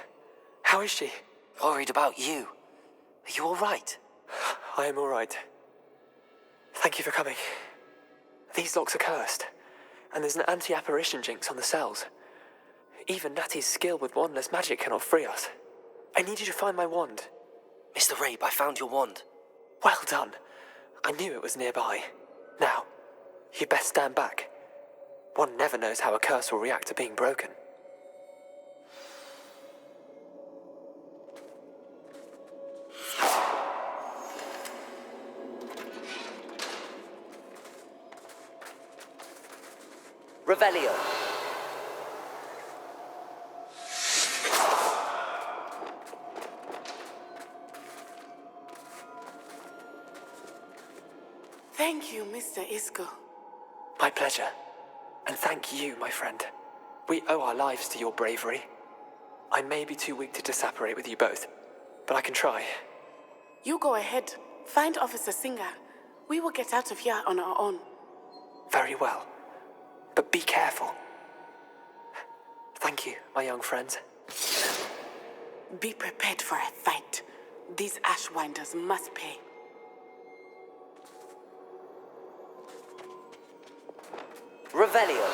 How is she? Worried about you. Are you all right? I am all right. Thank you for coming. These locks are cursed, and there's an anti-apparition jinx on the cells. Even Natty's skill with wandless magic cannot free us. I need you to find my wand. Mr. Rabe, I found your wand. Well done. I knew it was nearby. Now, you'd best stand back. One never knows how a curse will react to being broken. Revelio. Thank you, Mr. Isco. My pleasure. And thank you, my friend. We owe our lives to your bravery. I may be too weak to disapparate with you both, but I can try. You go ahead. Find Officer Singer. We will get out of here on our own. Very well. But be careful. Thank you, my young friends. Be prepared for a fight. These Ashwinders must pay. Revelio.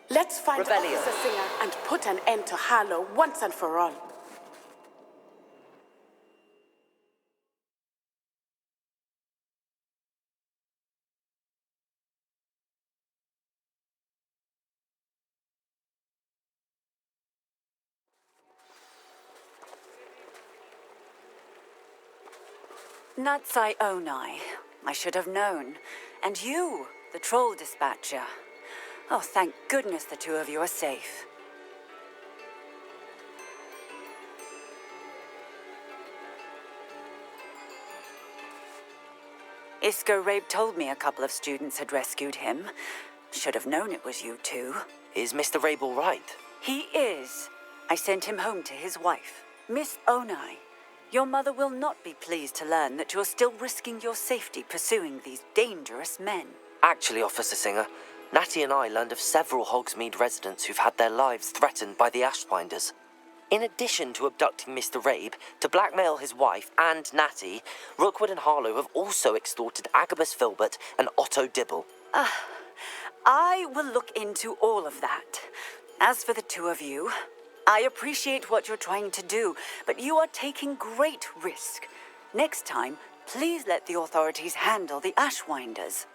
Let's find Revelio. Officer Singer and put an end to Harlow once and for all. Natsai Onai. I should have known. And you, the troll dispatcher. Oh, thank goodness the two of you are safe. Isco Rabe told me a couple of students had rescued him. Should have known it was you two. Is Mr. Rabe all right? He is. I sent him home to his wife. Miss Onai, your mother will not be pleased to learn that you're still risking your safety pursuing these dangerous men. Actually, Officer Singer, Natty and I learned of several Hogsmeade residents who've had their lives threatened by the Ashwinders. In addition to abducting Mr. Rabe, to blackmail his wife and Natty, Rookwood and Harlow have also extorted Agabus Filbert and Otto Dibble. I will look into all of that. As for the two of you, I appreciate what you're trying to do, but you are taking great risk. Next time, please let the authorities handle the Ashwinders.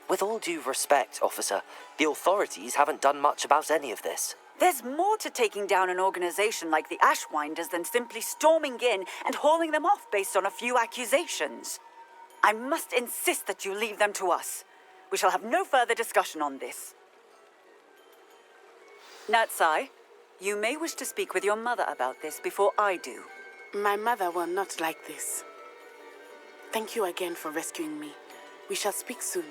With all due respect, officer, the authorities haven't done much about any of this. There's more to taking down an organization like the Ashwinders than simply storming in and hauling them off based on a few accusations. I must insist that you leave them to us. We We shall have no further discussion on this. Natsai, You may wish to speak with your mother about this before I do. My mother will not like this. Thank you again for rescuing me. We shall speak soon.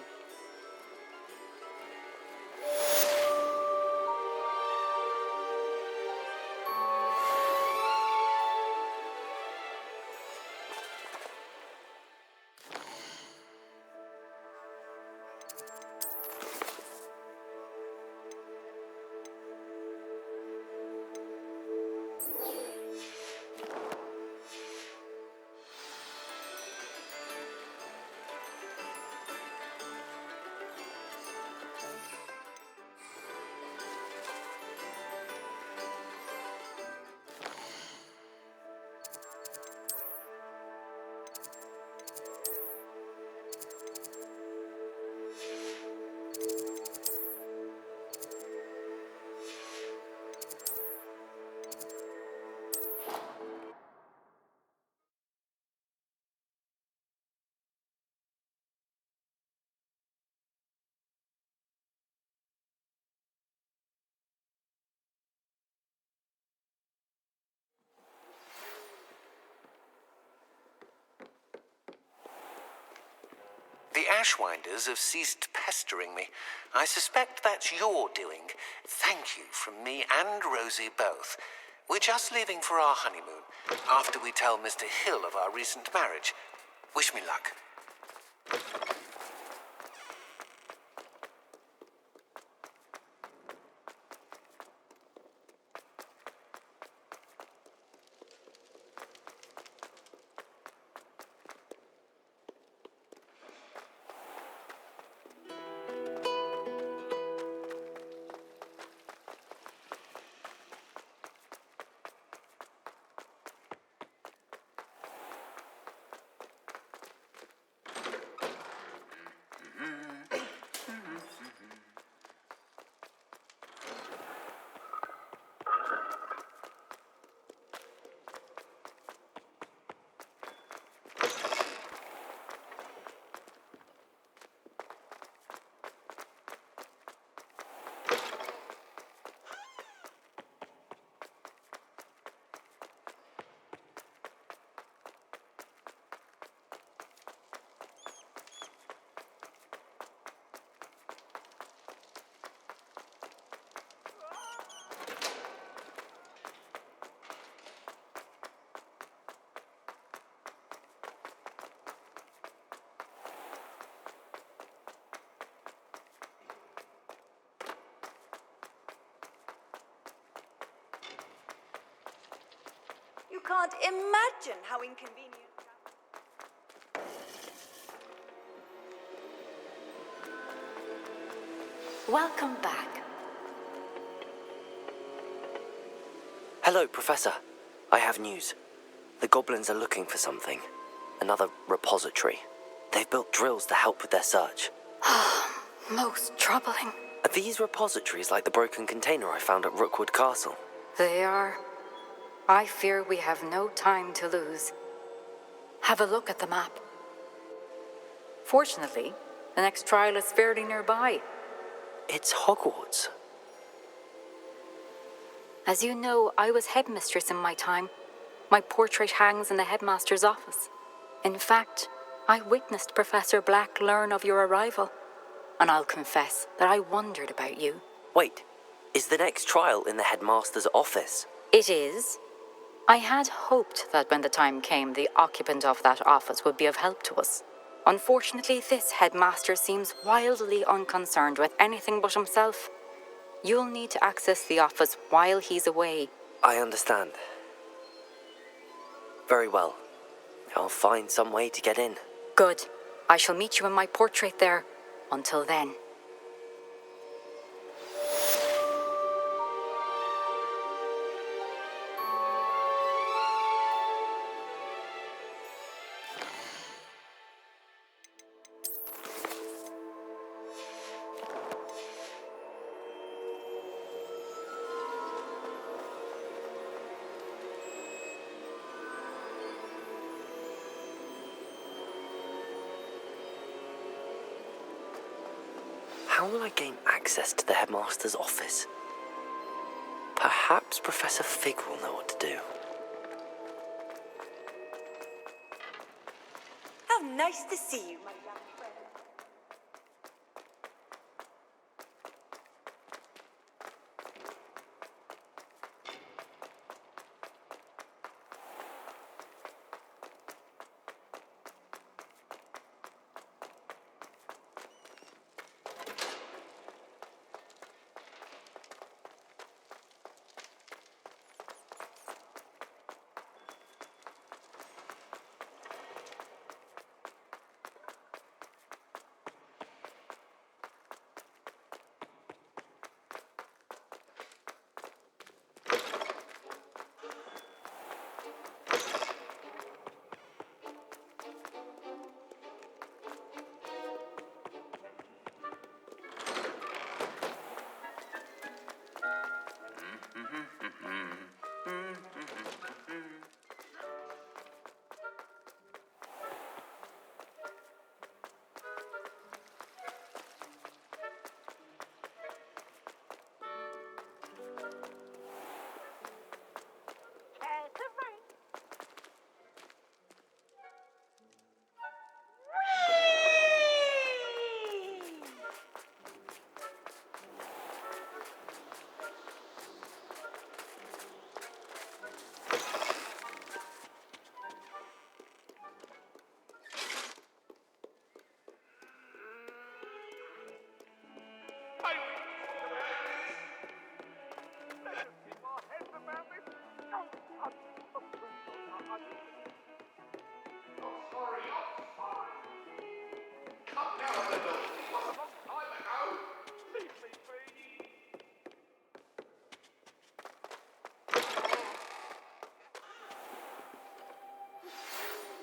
The Ashwinders have ceased pestering me. I suspect that's your doing. Thank you from me and Rosie both. We're just leaving for our honeymoon, after we tell Mr. Hill of our recent marriage. Wish me luck. You can't imagine how inconvenient. Welcome back. Hello, Professor. I have news. The goblins are looking for something. Another repository. They've built drills to help with their search. Most troubling. Are these repositories like the broken container I found at Rookwood Castle? They are. I fear we have no time to lose. Have a look at the map. Fortunately, the next trial is fairly nearby. It's Hogwarts. As you know, I was headmistress in my time. My portrait hangs in the headmaster's office. In fact, I witnessed Professor Black learn of your arrival. And I'll confess that I wondered about you. Wait, is the next trial in the headmaster's office? It is. I had hoped that when the time came, the occupant of that office would be of help to us. Unfortunately, this headmaster seems wildly unconcerned with anything but himself. You'll need to access the office while he's away. I understand. Very well. I'll find some way to get in. Good. I shall meet you in my portrait there. Until then. How will I gain access to the headmaster's office? Perhaps Professor Fig will know what to do. How nice to see you, my young friend.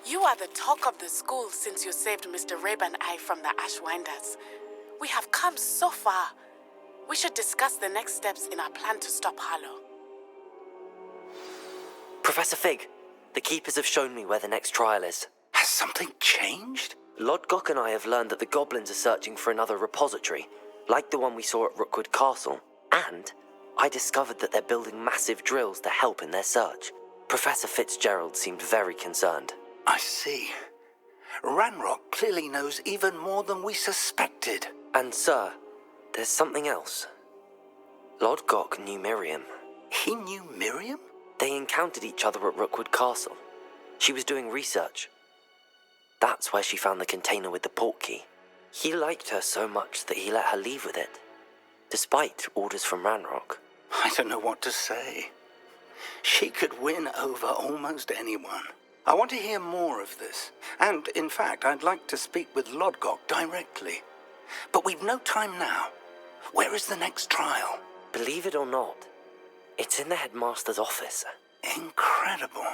You are the talk of the school since you saved Mr. Rabe and I from the Ashwinders. We have come so far. We should discuss the next steps in our plan to stop Harlow. Professor Fig, the Keepers have shown me where the next trial is. Has something changed? Lodgok and I have learned that the goblins are searching for another repository, like the one we saw at Rookwood Castle. And I discovered that they're building massive drills to help in their search. Professor Fitzgerald seemed very concerned. I see. Ranrock clearly knows even more than we suspected. And sir, there's something else. Lodgok knew Miriam. He knew Miriam? They encountered each other at Rookwood Castle. She was doing research. That's where she found the container with the port key. He liked her so much that he let her leave with it, despite orders from Ranrock. I don't know what to say. She could win over almost anyone. I want to hear more of this. And, in fact, I'd like to speak with Lodgok directly. But we've no time now. Where is the next trial? Believe it or not, it's in the headmaster's office. Incredible.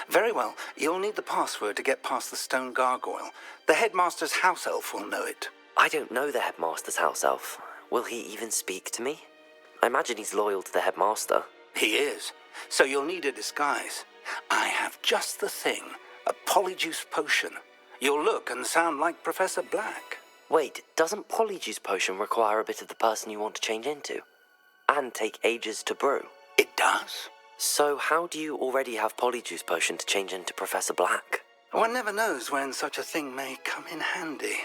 Very well. You'll need the password to get past the stone gargoyle. The headmaster's house elf will know it. I don't know the headmaster's house elf. Will he even speak to me? I imagine he's loyal to the headmaster. He is. So you'll need a disguise. I have just the thing. A polyjuice potion. You'll look and sound like Professor Black. Wait, doesn't polyjuice potion require a bit of the person you want to change into? And take ages to brew? It does. So how do you already have polyjuice potion to change into Professor Black? One never knows when such a thing may come in handy.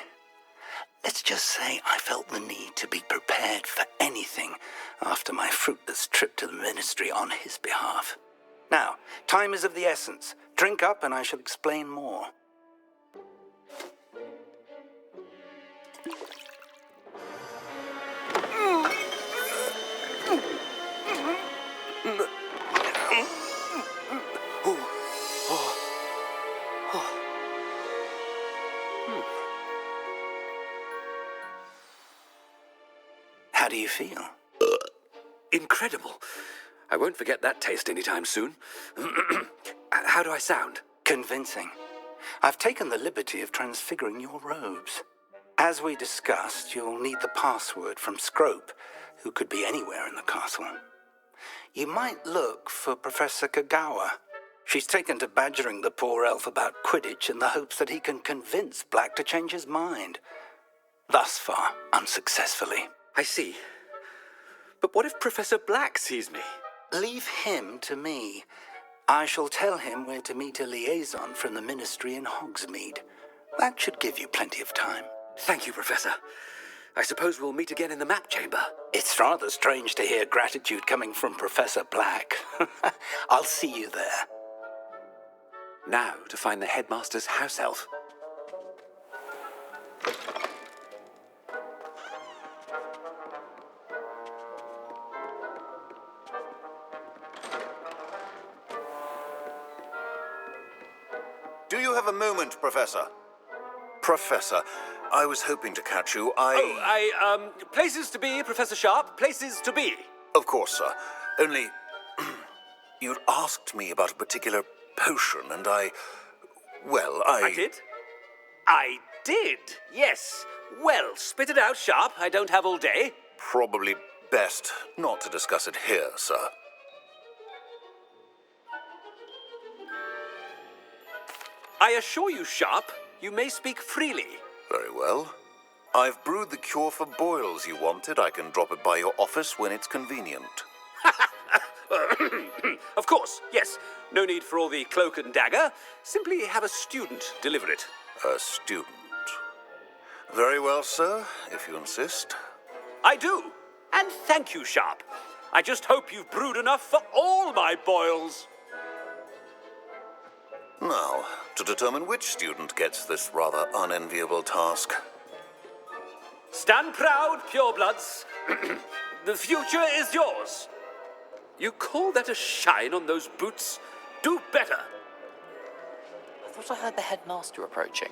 Let's just say I felt the need to be prepared for anything after my fruitless trip to the ministry on his behalf. Now, time is of the essence. Drink up and I shall explain more. How do you feel? Incredible. I won't forget that taste anytime soon. How do I sound? Convincing. I've taken the liberty of transfiguring your robes. As we discussed, you'll need the password from Scrope, who could be anywhere in the castle. You might look for Professor Kagawa. She's taken to badgering the poor elf about Quidditch in the hopes that he can convince Black to change his mind. Thus far, unsuccessfully. I see. But what if Professor Black sees me? Leave him to me. I shall tell him where to meet a liaison from the Ministry in Hogsmeade. That should give you plenty of time. Thank you, Professor. I suppose we'll meet again in the map chamber. It's rather strange to hear gratitude coming from Professor Black. I'll see you there. Now to find the headmaster's house elf. Do you have a moment, Professor? Professor, I was hoping to catch you. Places to be, Professor Sharp, places to be. Of course, sir. Only, you'd asked me about a particular potion, and I did? I did, yes. Well, spit it out, Sharp. I don't have all day. Probably best not to discuss it here, sir. I assure you, Sharp, you may speak freely. Very well. I've brewed the cure for boils you wanted. I can drop it by your office when it's convenient. Of course, yes. No need for all the cloak and dagger. Simply have a student deliver it. A student? Very well, sir, if you insist. I do. And thank you, Sharp. I just hope you've brewed enough for all my boils. Now, to determine which student gets this rather unenviable task. Stand proud, purebloods. The future is yours. You call that a shine on those boots? Do better. I thought I heard the headmaster approaching.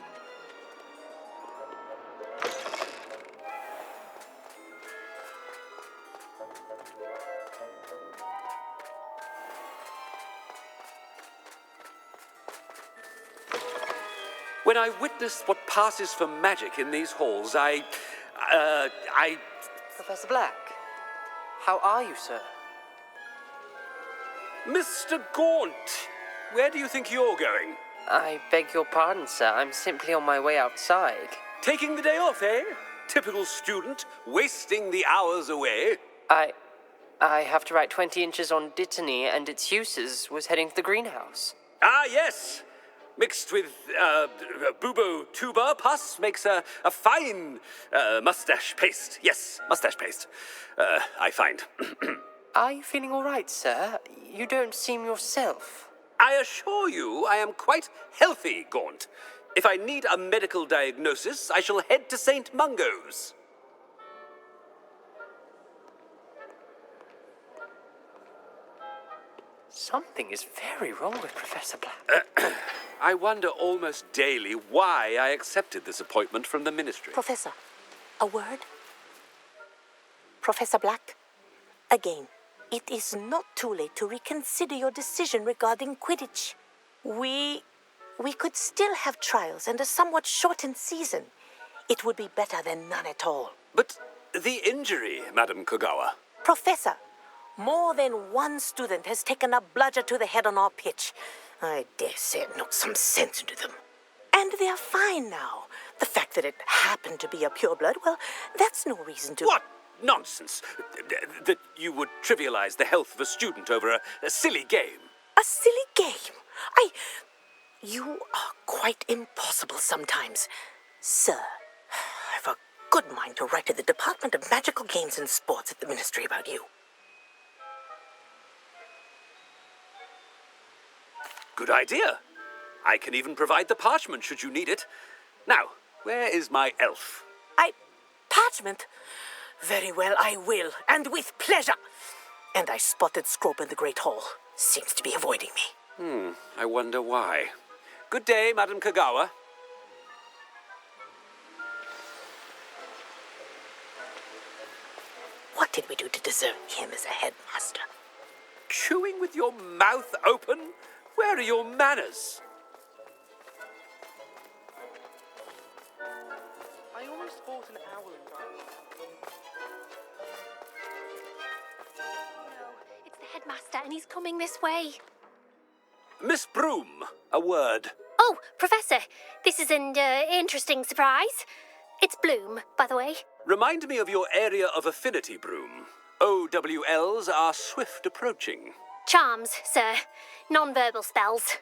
When I witness what passes for magic in these halls, I... Professor Black, how are you, sir? Mr. Gaunt, where do you think you're going? I beg your pardon, sir. I'm simply on my way outside. Taking the day off, eh? Typical student, wasting the hours away. I have to write 20 inches on Dittany and its uses. Was heading to the greenhouse. Ah, yes. Mixed with bubo tuber pus makes a fine mustache paste. Yes, mustache paste. I find. Are you feeling all right, sir? You don't seem yourself. I assure you I am quite healthy, Gaunt. If I need a medical diagnosis, I shall head to St. Mungo's. Something is very wrong with Professor Black. I wonder almost daily why I accepted this appointment from the Ministry. Professor, a word? Professor Black, again, it is not too late to reconsider your decision regarding Quidditch. We could still have trials and a somewhat shortened season. It would be better than none at all. But the injury, Madam Kogawa. Professor, more than one student has taken a bludger to the head on our pitch. I dare say it knocked some sense into them. And they are fine now. The fact that it happened to be a pureblood, well, that's no reason to... What nonsense! That you would trivialize the health of a student over a silly game. A silly game? You are quite impossible sometimes. Sir, I've a good mind to write to the Department of Magical Games and Sports at the Ministry about you. Good idea. I can even provide the parchment should you need it. Now, where is my elf? Parchment? Very well, I will, and with pleasure. And I spotted Scrope in the Great Hall. Seems to be avoiding me. I wonder why. Good day, Madam Kogawa. What did we do to deserve him as a headmaster? Chewing with your mouth open? Where are your manners? I almost bought an owl and No, it's the headmaster and he's coming this way. Miss Broom, a word. Oh, Professor, this is an interesting surprise. It's Bloom, by the way. Remind me of your area of affinity, Broom. OWLs are swift approaching. Charms, sir. Non-verbal spells.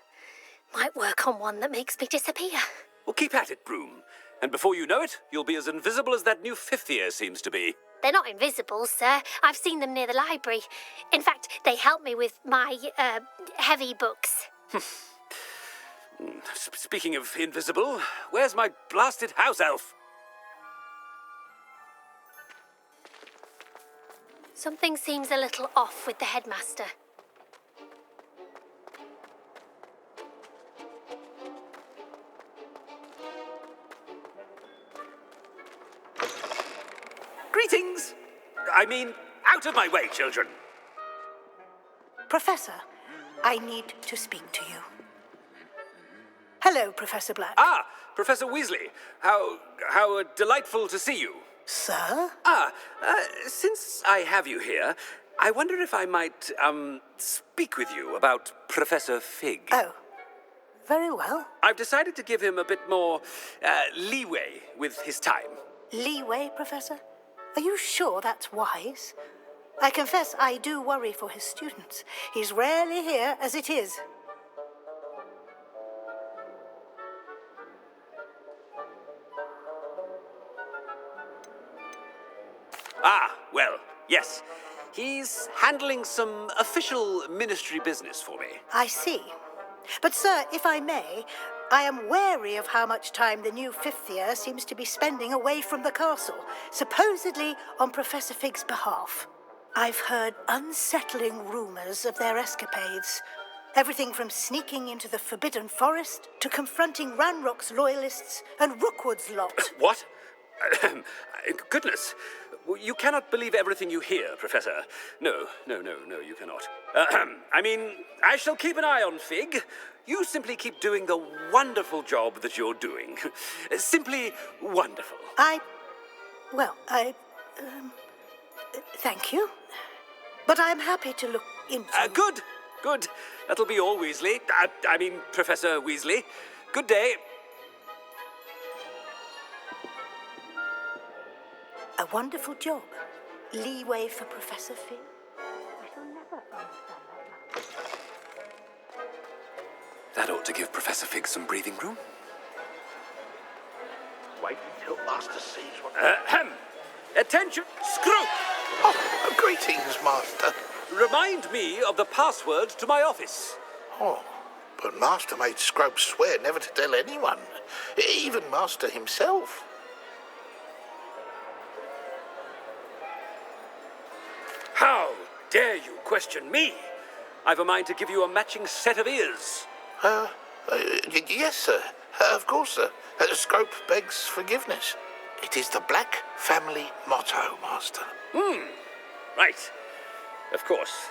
Might work on one that makes me disappear. Well, keep at it, Broom. And before you know it, you'll be as invisible as that new fifth year seems to be. They're not invisible, sir. I've seen them near the library. In fact, they help me with my, heavy books. Speaking of invisible, where's my blasted house elf? Something seems a little off with the headmaster. Greetings! I mean, out of my way, children. Professor, I need to speak to you. Hello, Professor Black. Ah, Professor Weasley. How delightful to see you. Sir? Since I have you here, I wonder if I might, speak with you about Professor Fig. Oh, very well. I've decided to give him a bit more, leeway with his time. Leeway, Professor? Are you sure that's wise? I confess I do worry for his students. He's rarely here as it is. Ah, well, yes. He's handling some official ministry business for me. I see. But, sir, if I may, I am wary of how much time the new fifth year seems to be spending away from the castle, supposedly on Professor Fig's behalf. I've heard unsettling rumors of their escapades. Everything from sneaking into the Forbidden Forest to confronting Ranrock's loyalists and Rookwood's lot. What? Goodness. You cannot believe everything you hear, Professor. No, you cannot. I mean, I shall keep an eye on Fig. You simply keep doing the wonderful job that you're doing. Simply wonderful. Thank you. But I'm happy to look into... Good. That'll be all, Weasley. I mean, Professor Weasley. Good day. A wonderful job. Leeway for Professor Fig. I shall never understand that. That ought to give Professor Fig some breathing room. Wait until Master sees what... Attention, Scrope! Oh, greetings, Master. Remind me of the password to my office. Oh, but Master made Scrope swear never to tell anyone, even Master himself. How dare you question me? I've a mind to give you a matching set of ears. Yes, sir. Of course, sir. Scrope begs forgiveness. It is the Black family motto, Master. Right. Of course.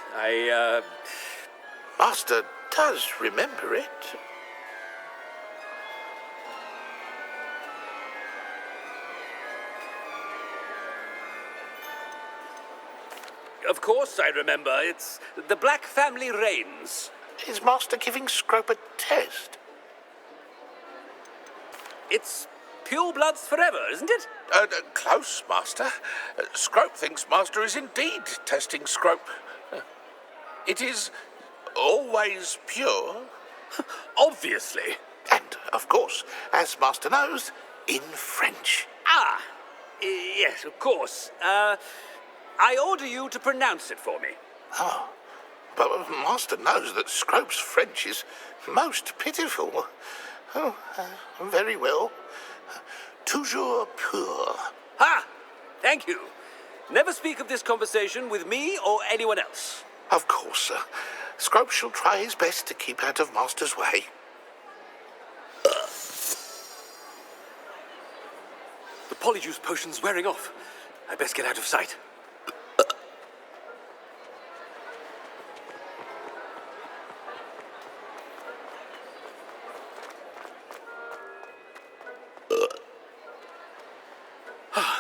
Master does remember it. Of course I remember. It's the Black family reigns. Is Master giving Scrope a test? It's purebloods forever, isn't it? Close, Master. Scrope thinks Master is indeed testing Scrope. It is always pure. Obviously. And, of course, as Master knows, in French. Ah, yes, of course. I order you to pronounce it for me. Oh, but Master knows that Scrope's French is most pitiful. Oh, very well. Toujours pur. Ha! Thank you. Never speak of this conversation with me or anyone else. Of course, sir. Scrope shall try his best to keep out of Master's way. The polyjuice potion's wearing off. I best get out of sight.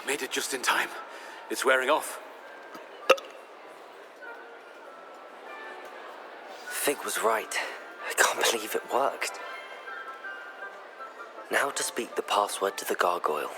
Made it just in time. It's wearing off. Fig was right. I can't believe it worked. Now to speak the password to the gargoyle.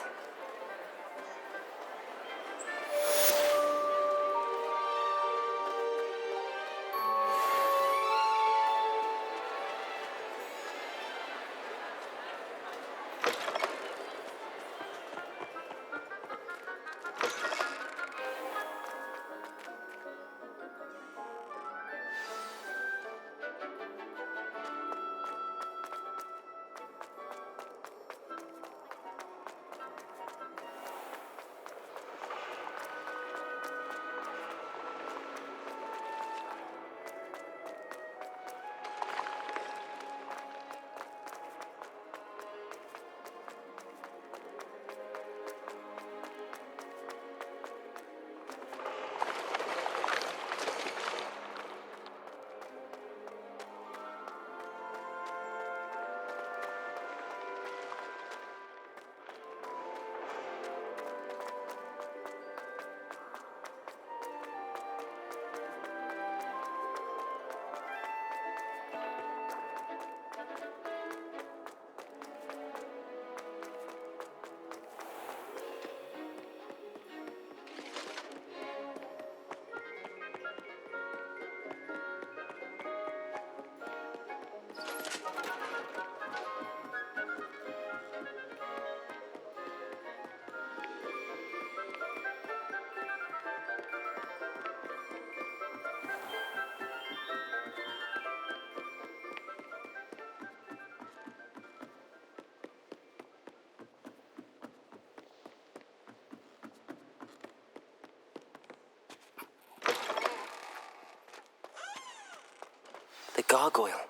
gargoyle.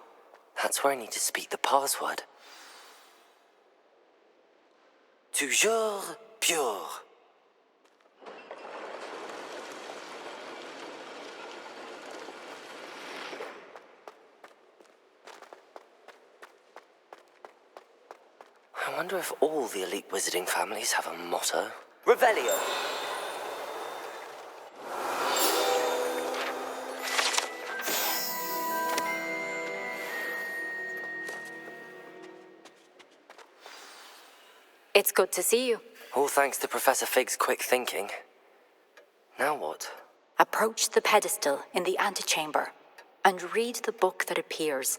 That's where I need to speak the password. Toujours pure. I wonder if all the elite wizarding families have a motto. Revelio. It's good to see you. All thanks to Professor Fig's quick thinking. Now what? Approach the pedestal in the antechamber and read the book that appears.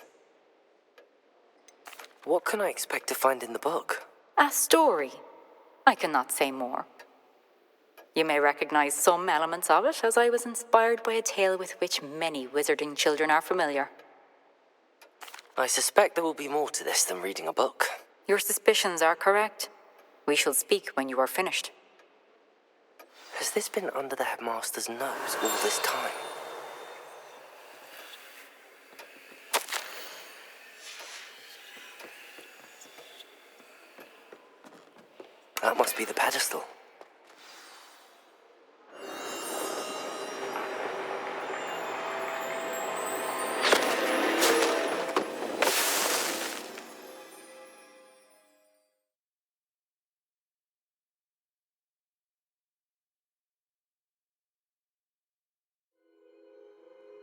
What can I expect to find in the book? A story. I cannot say more. You may recognize some elements of it, as I was inspired by a tale with which many wizarding children are familiar. I suspect there will be more to this than reading a book. Your suspicions are correct. We shall speak when you are finished. Has this been under the headmaster's nose all this time? That must be the pedestal.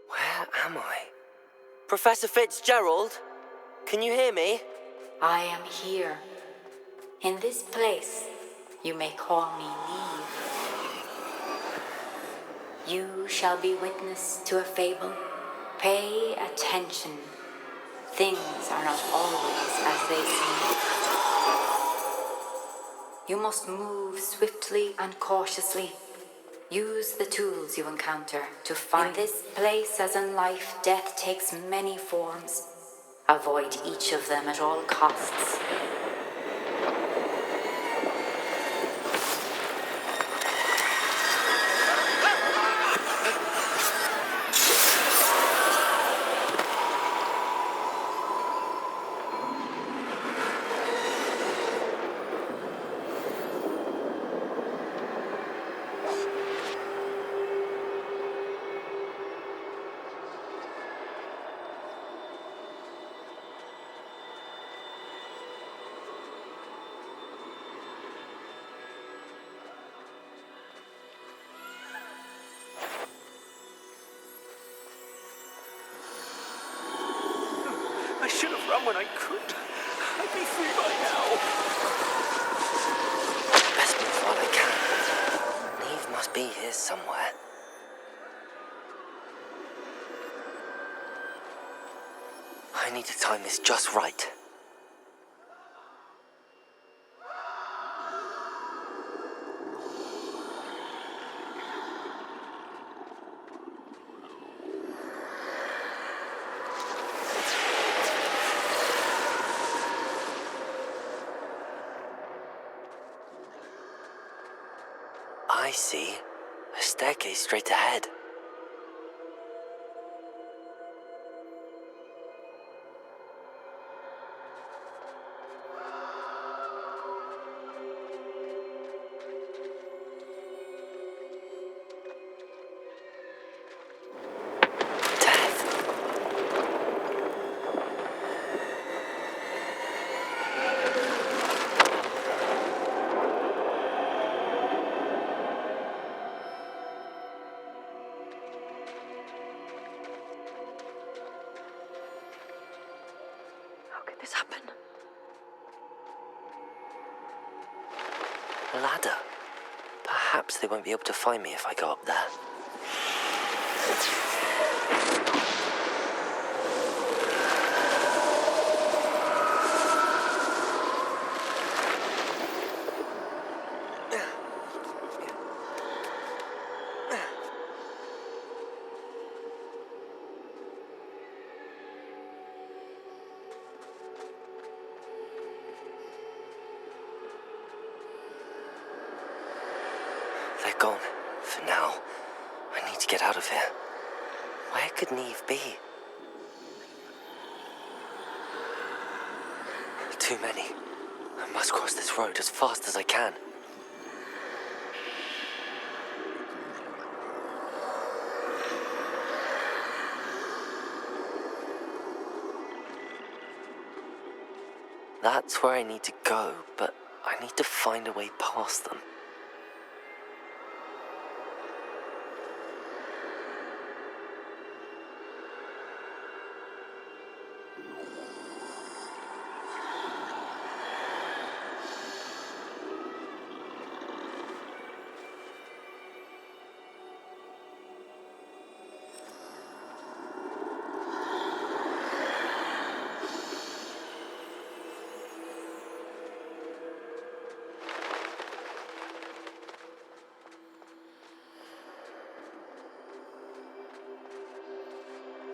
Where am I? Professor Fitzgerald? Can you hear me? I am here. In this place, you may call me Neve. You shall be witness to a fable. Pay attention. Things are not always as they seem. You must move swiftly and cautiously. Use the tools you encounter to find. In this place, as in life, death takes many forms. Avoid each of them at all costs. I should have run when I could. I'd be free by now. Best move while I can. Neve must be here somewhere. I need to time this just right. I see. A staircase straight ahead. This happen? A ladder. Perhaps they won't be able to find me if I go up there. They're gone. For now. I need to get out of here. Where could Neve be? Too many. I must cross this road as fast as I can. That's where I need to go, but I need to find a way past them.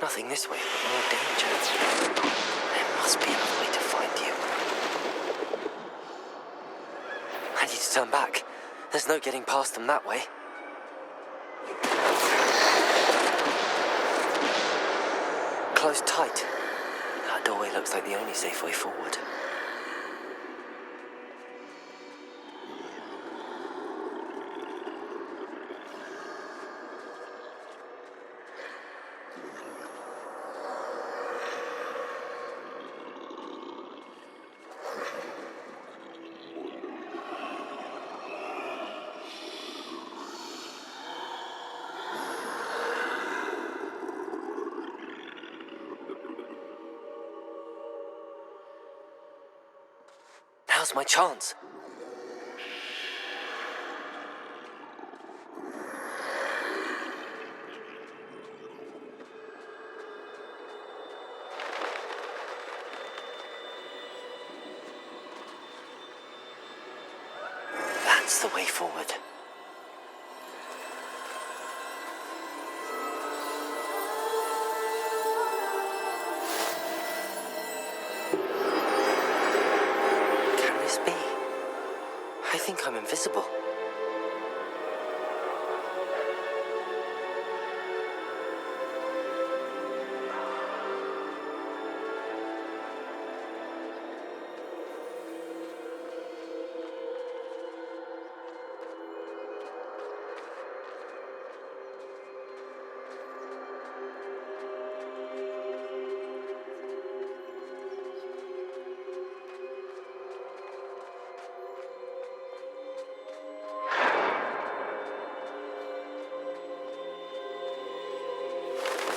Nothing this way, but more danger. There must be another way to find you. I need to turn back. There's no getting past them that way. Close tight. That doorway looks like the only safe way forward. Now's my chance. That's the way forward. I think I'm invisible.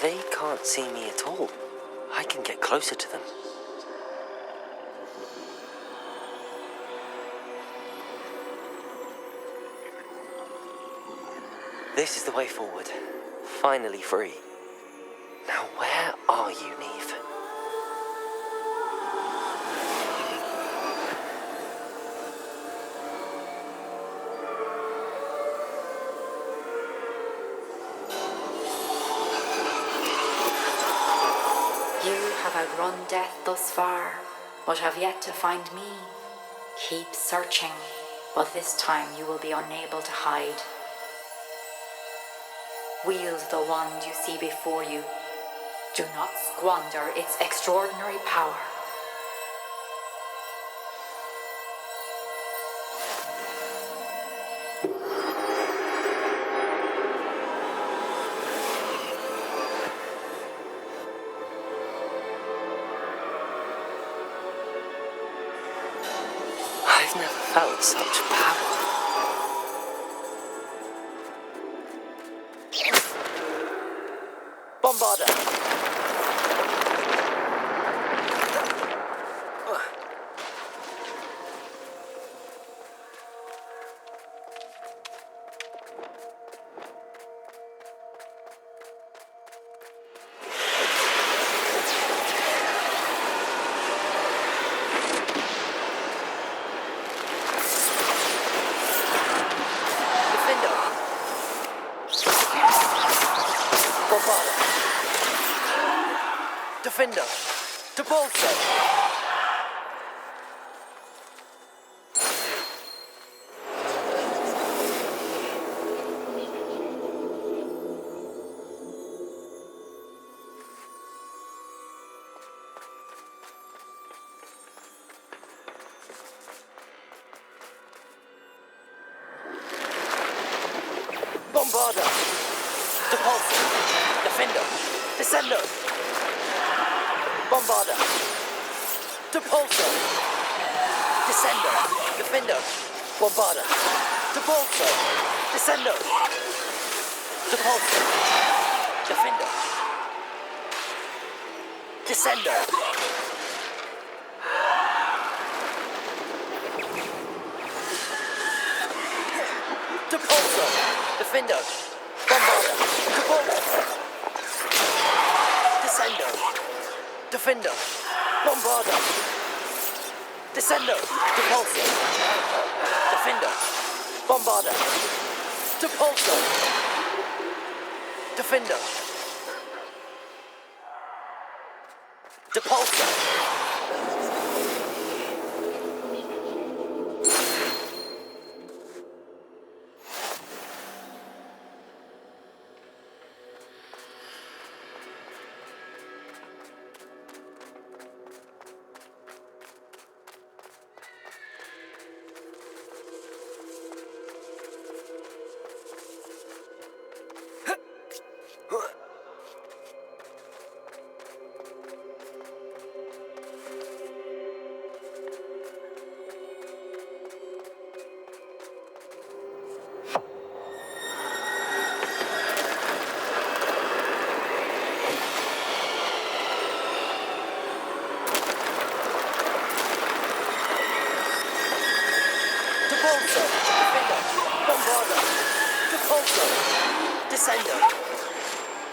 They can't see me at all. I can get closer to them. This is the way forward. Finally free. Now where are you, Neve? Have outrun death thus far, but have yet to find me. Keep searching, but this time you will be unable to hide. Wield the wand you see before you. Do not squander its extraordinary power. I've never felt such power. Bombarder! Defender, to bolster. Bombarder. Depulsor. Defender. Descender. Bombarder. Depulsor. Descender. Defender. Bombarder. Depulsor. Descender. Depulsor. Defender. Descender. Depulsor. Defender. Bombarder. Depulsor. Descender. Defender. Bombarder. Descender. Depulsor. Defender. Bombarder. Depulsor. Defender. Depulsor. Depulsor. Defender. Bombarder. Depulsor. Descender.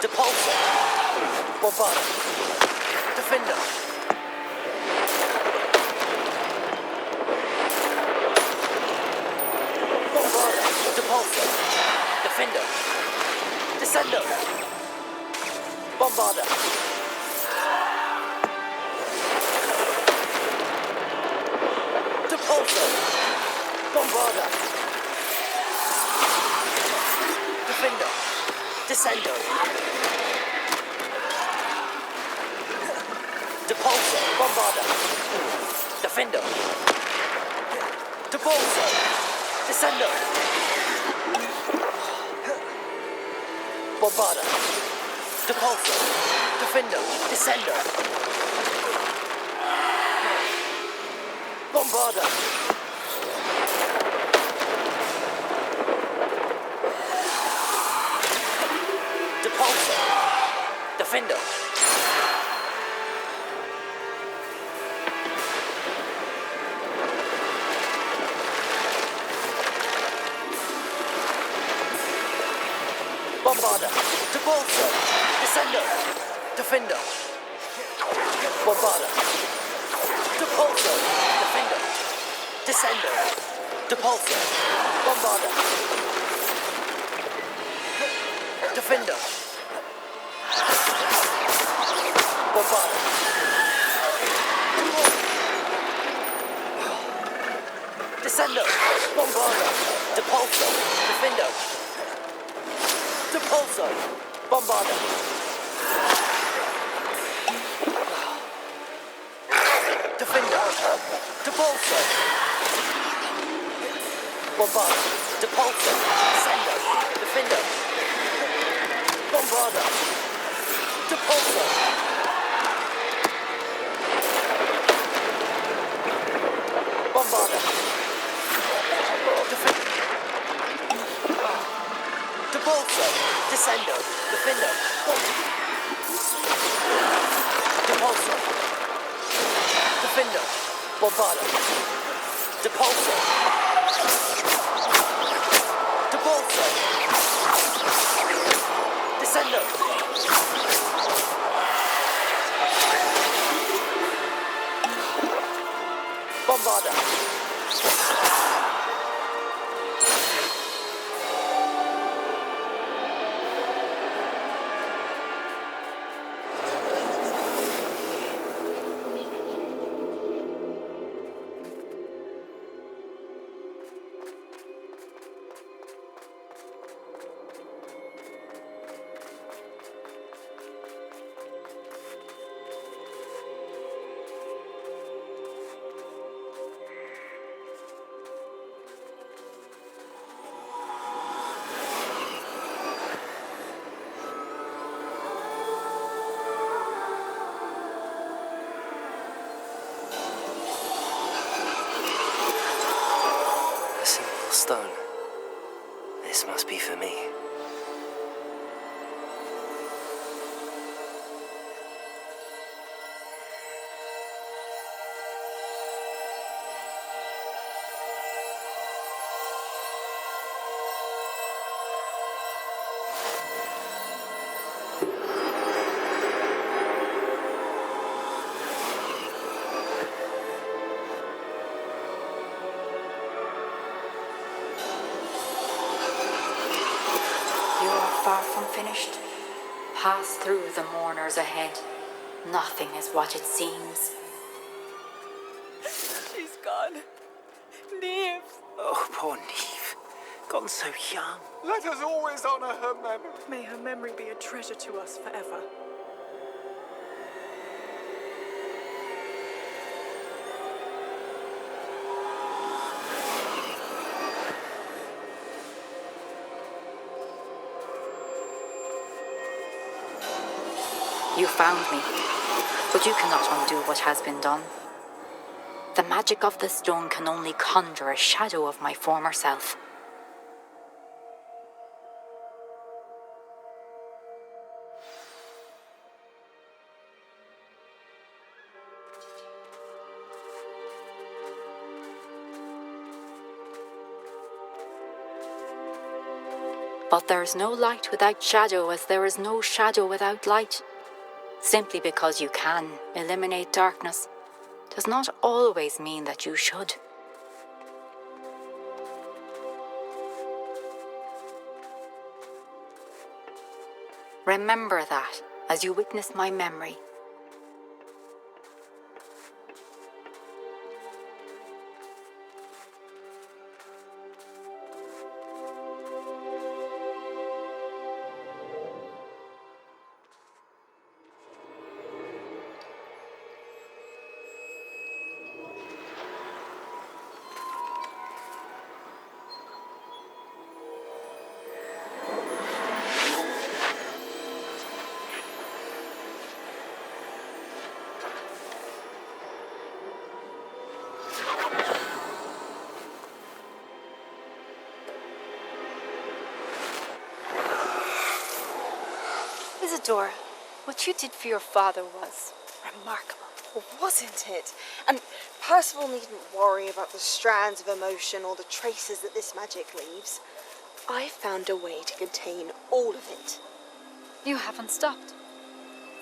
Depulsor. Bombarder. Defender. Bombarder. Depulsor. Defender. Descender. Bombarder. Depulsor. Bombarder. Defender. Descender. Depulsor. Bombarder. Defender. Depulsor. Descender. Bombarder. Depulsor. Defender. Descender. Bombarder. Depulsor. Defender. Bombarder. Depulsor. Descender. Defender. Bombarder. Depulsor. Defender. Descender. Depulsor. Bombarder. Defender. Bombarder. Descender. Bombarder. Depulsor. Defender. Depulsor. Bombarder. Defender. Depulsor. Bombarder. Depulsor. Descender. Defender. Bombarder. Depulsor. Bombarder. Depulsor. Descender. Defender. Depulsor. Defender. Bombarder. Depulsor. Depulsor. Descender. Bombarder. stone. This must be for me. Far from finished. Pass through the mourners ahead. Nothing is what it seems. She's gone. Neve. Oh, poor Neve. Gone so young. Let us always honor her memory. May her memory be a treasure to us forever. You found me, but you cannot undo what has been done. The magic of the stone can only conjure a shadow of my former self. But there is no light without shadow, as there is no shadow without light. Simply because you can eliminate darkness does not always mean that you should. Remember that as you witness my memory. Isadora, what you did for your father was remarkable. Wasn't it? And Percival needn't worry about the strands of emotion or the traces that this magic leaves. I found a way to contain all of it. You haven't stopped.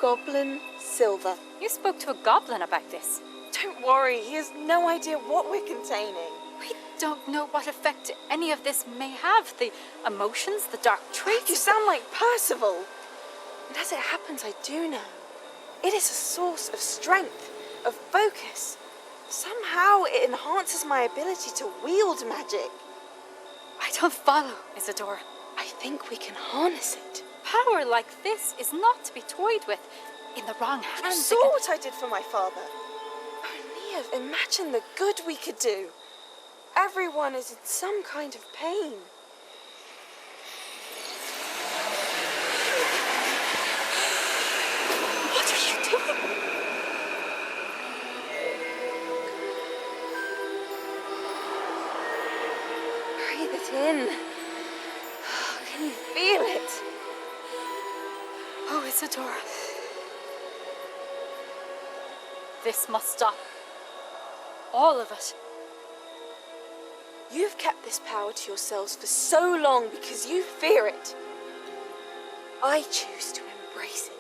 Goblin Silver. You spoke to a goblin about this. Don't worry, he has no idea what we're containing. We don't know what effect any of this may have. The emotions, the dark traits. You sound like Percival. And as it happens, I do know. It is a source of strength, of focus. Somehow it enhances my ability to wield magic. I don't follow, Isadora. I think we can harness it. Power like this is not to be toyed with. In the wrong hands. You saw what I did for my father. Oh, Neve, imagine the good we could do. Everyone is in some kind of pain. What are you doing? Breathe it in. Can you feel it? Oh, Isadora. This must stop. All of it. You've kept this power to yourselves for so long because you fear it. I choose to embrace it.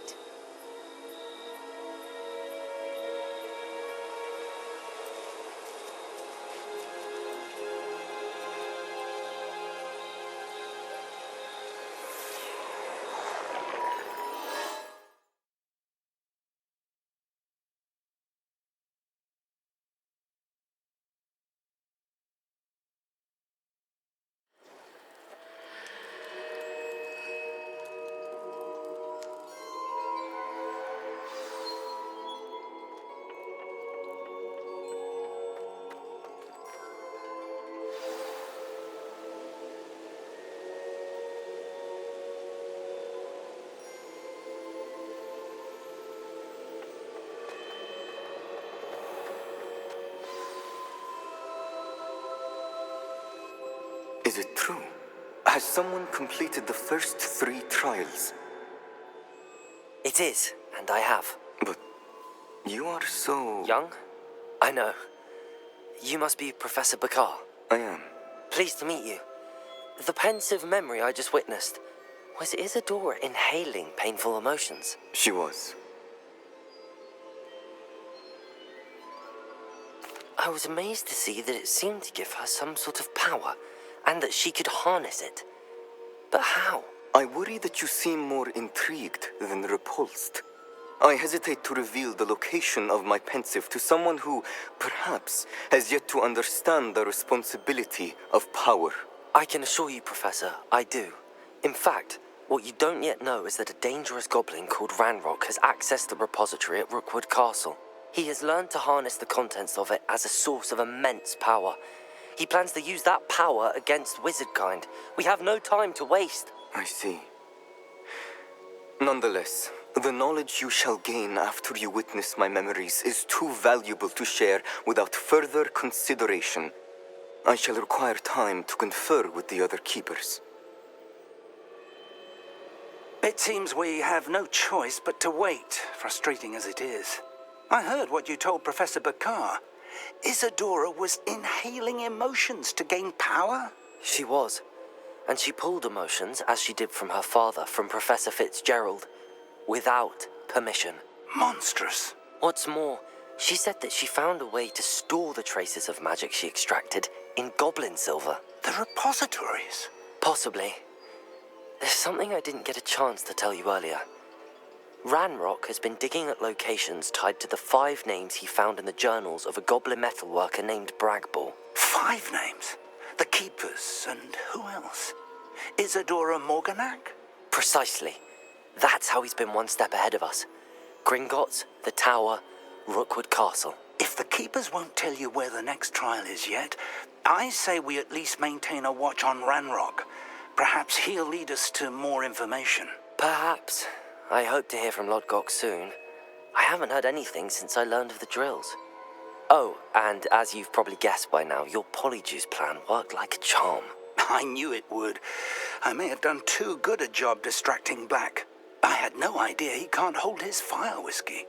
Is it true? Has someone completed the first 3 trials? It is, and I have. But you are so... Young? I know. You must be Professor Bakar. I am. Pleased to meet you. The pensive memory I just witnessed, was Isadora inhaling painful emotions? She was. I was amazed to see that it seemed to give her some sort of power, and that she could harness it. But how? I worry that you seem more intrigued than repulsed. I hesitate to reveal the location of my pensive to someone who, perhaps, has yet to understand the responsibility of power. I can assure you, Professor, I do. In fact, what you don't yet know is that a dangerous goblin called Ranrock has accessed the repository at Rookwood Castle. He has learned to harness the contents of it as a source of immense power. He plans to use that power against wizardkind. We have no time to waste. I see. Nonetheless, the knowledge you shall gain after you witness my memories is too valuable to share without further consideration. I shall require time to confer with the other keepers. It seems we have no choice but to wait, frustrating as it is. I heard what you told Professor Bakar. Isadora was inhaling emotions to gain power? She was. And she pulled emotions, as she did from her father, from Professor Fitzgerald, without permission. Monstrous. What's more, she said that she found a way to store the traces of magic she extracted in goblin silver. The repositories? Possibly. There's something I didn't get a chance to tell you earlier. Ranrock has been digging at locations tied to the 5 names he found in the journals of a goblin metalworker named Bragball. 5 names? The Keepers, and who else? Isadora Morganac? Precisely. That's how he's been one step ahead of us. Gringotts, the Tower, Rookwood Castle. If the Keepers won't tell you where the next trial is yet, I say we at least maintain a watch on Ranrock. Perhaps he'll lead us to more information. Perhaps. I hope to hear from Lodgok soon. I haven't heard anything since I learned of the drills. Oh, and as you've probably guessed by now, your Polyjuice plan worked like a charm. I knew it would. I may have done too good a job distracting Black. I had no idea he can't hold his fire whiskey.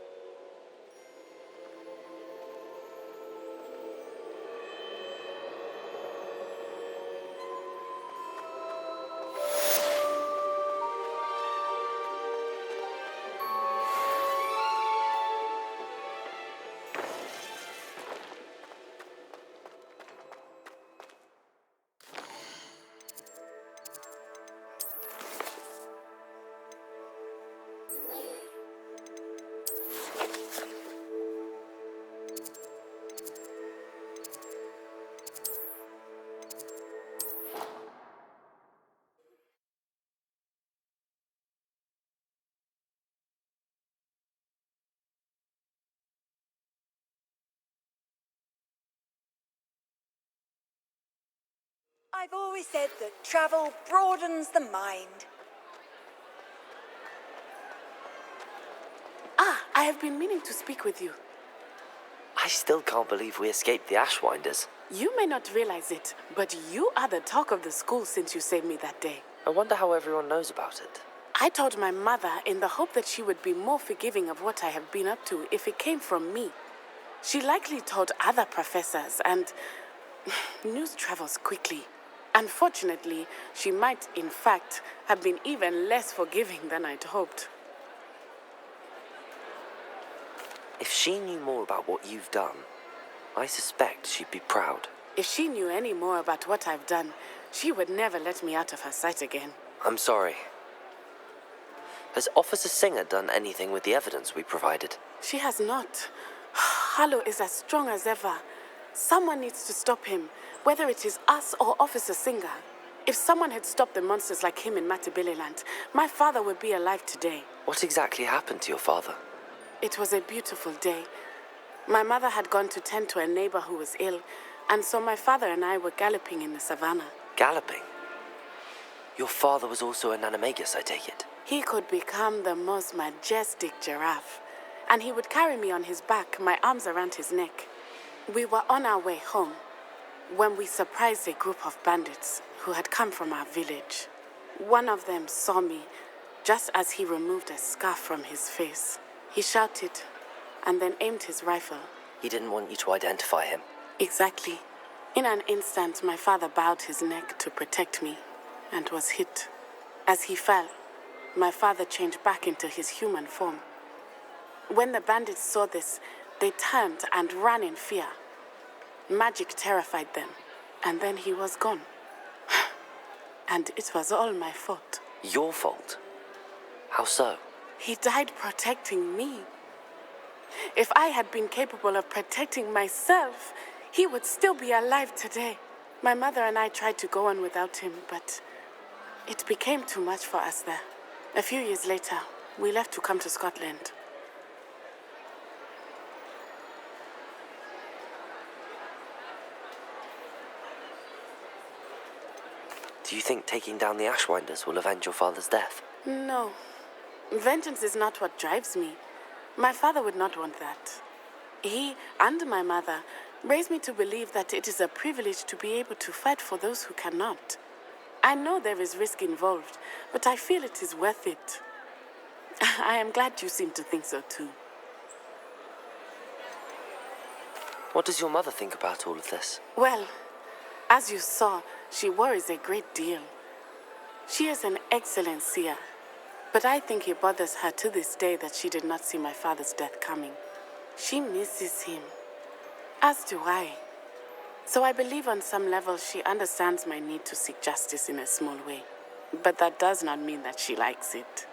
I've always said that travel broadens the mind. I have been meaning to speak with you. I still can't believe we escaped the Ashwinders. You may not realize it, but you are the talk of the school since you saved me that day. I wonder how everyone knows about it. I told my mother in the hope that she would be more forgiving of what I have been up to if it came from me. She likely told other professors, and news travels quickly. Unfortunately, she might, in fact, have been even less forgiving than I'd hoped. If she knew more about what you've done, I suspect she'd be proud. If she knew any more about what I've done, she would never let me out of her sight again. I'm sorry. Has Officer Singer done anything with the evidence we provided? She has not. Harlow is as strong as ever. Someone needs to stop him, whether it is us or Officer Singer. If someone had stopped the monsters like him in Matabeleland, my father would be alive today. What exactly happened to your father? It was a beautiful day. My mother had gone to tend to a neighbor who was ill, and so my father and I were galloping in the savannah. Galloping? Your father was also an animagus, I take it? He could become the most majestic giraffe, and he would carry me on his back, my arms around his neck. We were on our way home. when we surprised a group of bandits who had come from our village. One of them saw me just as he removed a scarf from his face. He shouted and then aimed his rifle. He didn't want you to identify him. Exactly. In an instant, my father bowed his neck to protect me and was hit. As he fell, my father changed back into his human form. When the bandits saw this, they turned and ran in fear. Magic terrified them, and then he was gone. And it was all my fault. Your fault? How so? He died protecting me. If I had been capable of protecting myself, he would still be alive today. My mother and I tried to go on without him, but it became too much for us there. A few years later, we left to come to Scotland. Do you think taking down the Ashwinders will avenge your father's death? No. Vengeance is not what drives me. My father would not want that. He and my mother raised me to believe that it is a privilege to be able to fight for those who cannot. I know there is risk involved, but I feel it is worth it. I am glad you seem to think so too. What does your mother think about all of this? Well, as you saw, she worries a great deal. She is an excellent seer, but I think it bothers her to this day that she did not see my father's death coming. She misses him, as do I. So I believe on some level she understands my need to seek justice in a small way. But that does not mean that she likes it.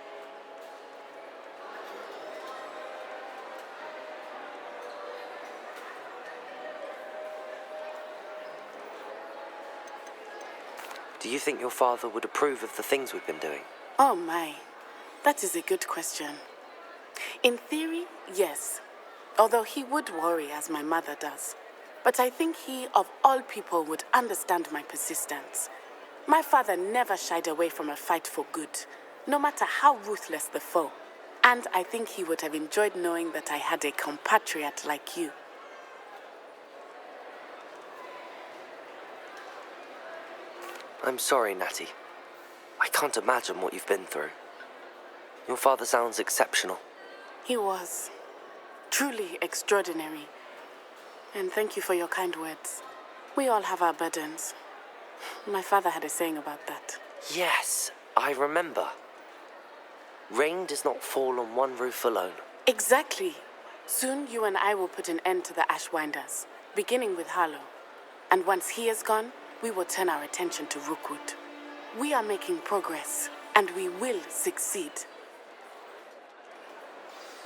Do you think your father would approve of the things we've been doing? Oh my, that is a good question. In theory, yes. Although he would worry as my mother does. But I think he, of all people, would understand my persistence. My father never shied away from a fight for good, no matter how ruthless the foe. And I think he would have enjoyed knowing that I had a compatriot like you. I'm sorry, Natty. I can't imagine what you've been through. Your father sounds exceptional. He was. Truly extraordinary. And thank you for your kind words. We all have our burdens. My father had a saying about that. Yes, I remember. Rain does not fall on one roof alone. Exactly. Soon you and I will put an end to the Ashwinders, beginning with Harlow. And once he is gone, we will turn our attention to Rookwood. We are making progress, and we will succeed.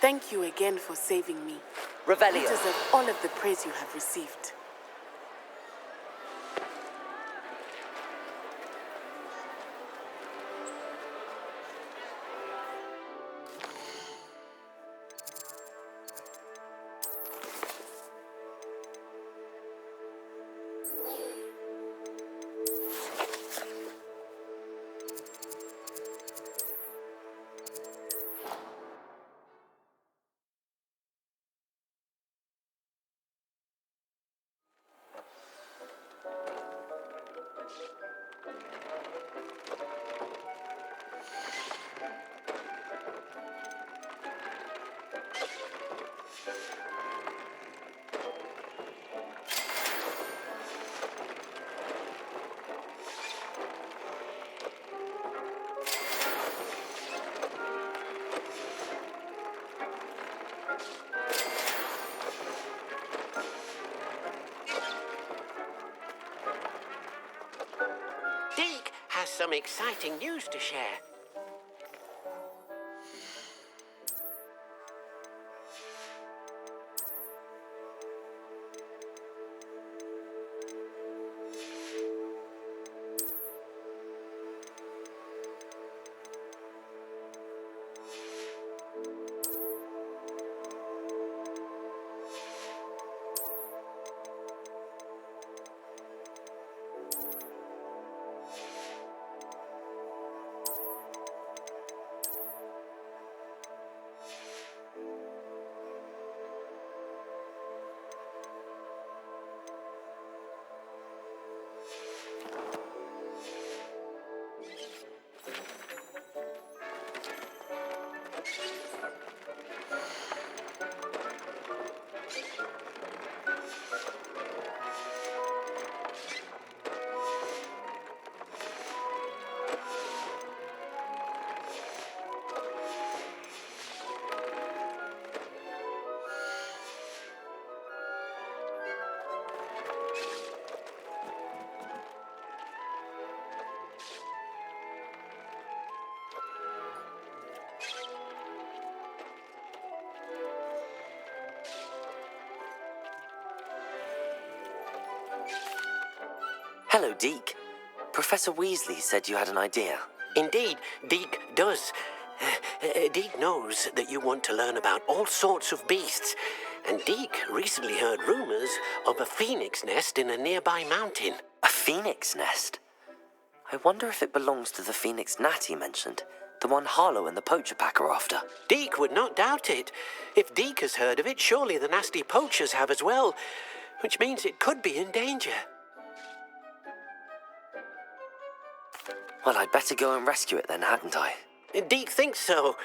Thank you again for saving me. Revelio. You deserve all of the praise you have received. Deke has some exciting news to share. Hello, Deke. Professor Weasley said you had an idea. Indeed, Deke does. Deke knows that you want to learn about all sorts of beasts, and Deke recently heard rumors of a phoenix nest in a nearby mountain. A phoenix nest? I wonder if it belongs to the phoenix Natty mentioned, the one Harlow and the poacher pack are after. Deke would not doubt it. If Deke has heard of it, surely the nasty poachers have as well, which means it could be in danger. Well, I'd better go and rescue it then, hadn't I? Deke thinks so.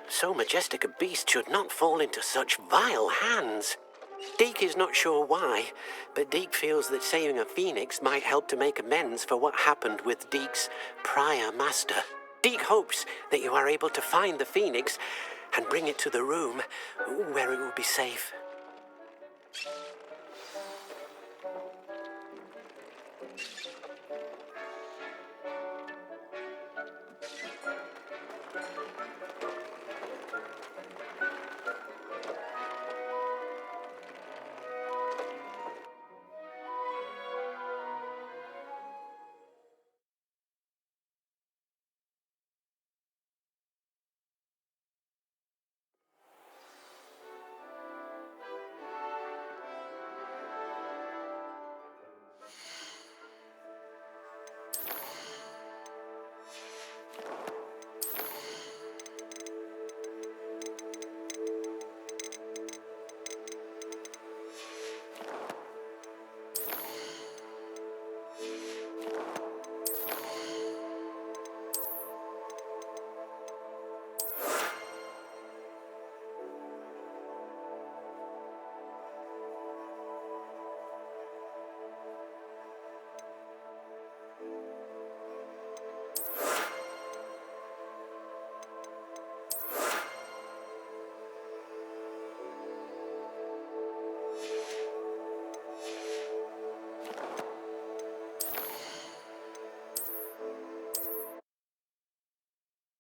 So majestic a beast should not fall into such vile hands. Deke is not sure why, but Deke feels that saving a phoenix might help to make amends for what happened with Deke's prior master. Deke hopes that you are able to find the phoenix and bring it to the room where it will be safe.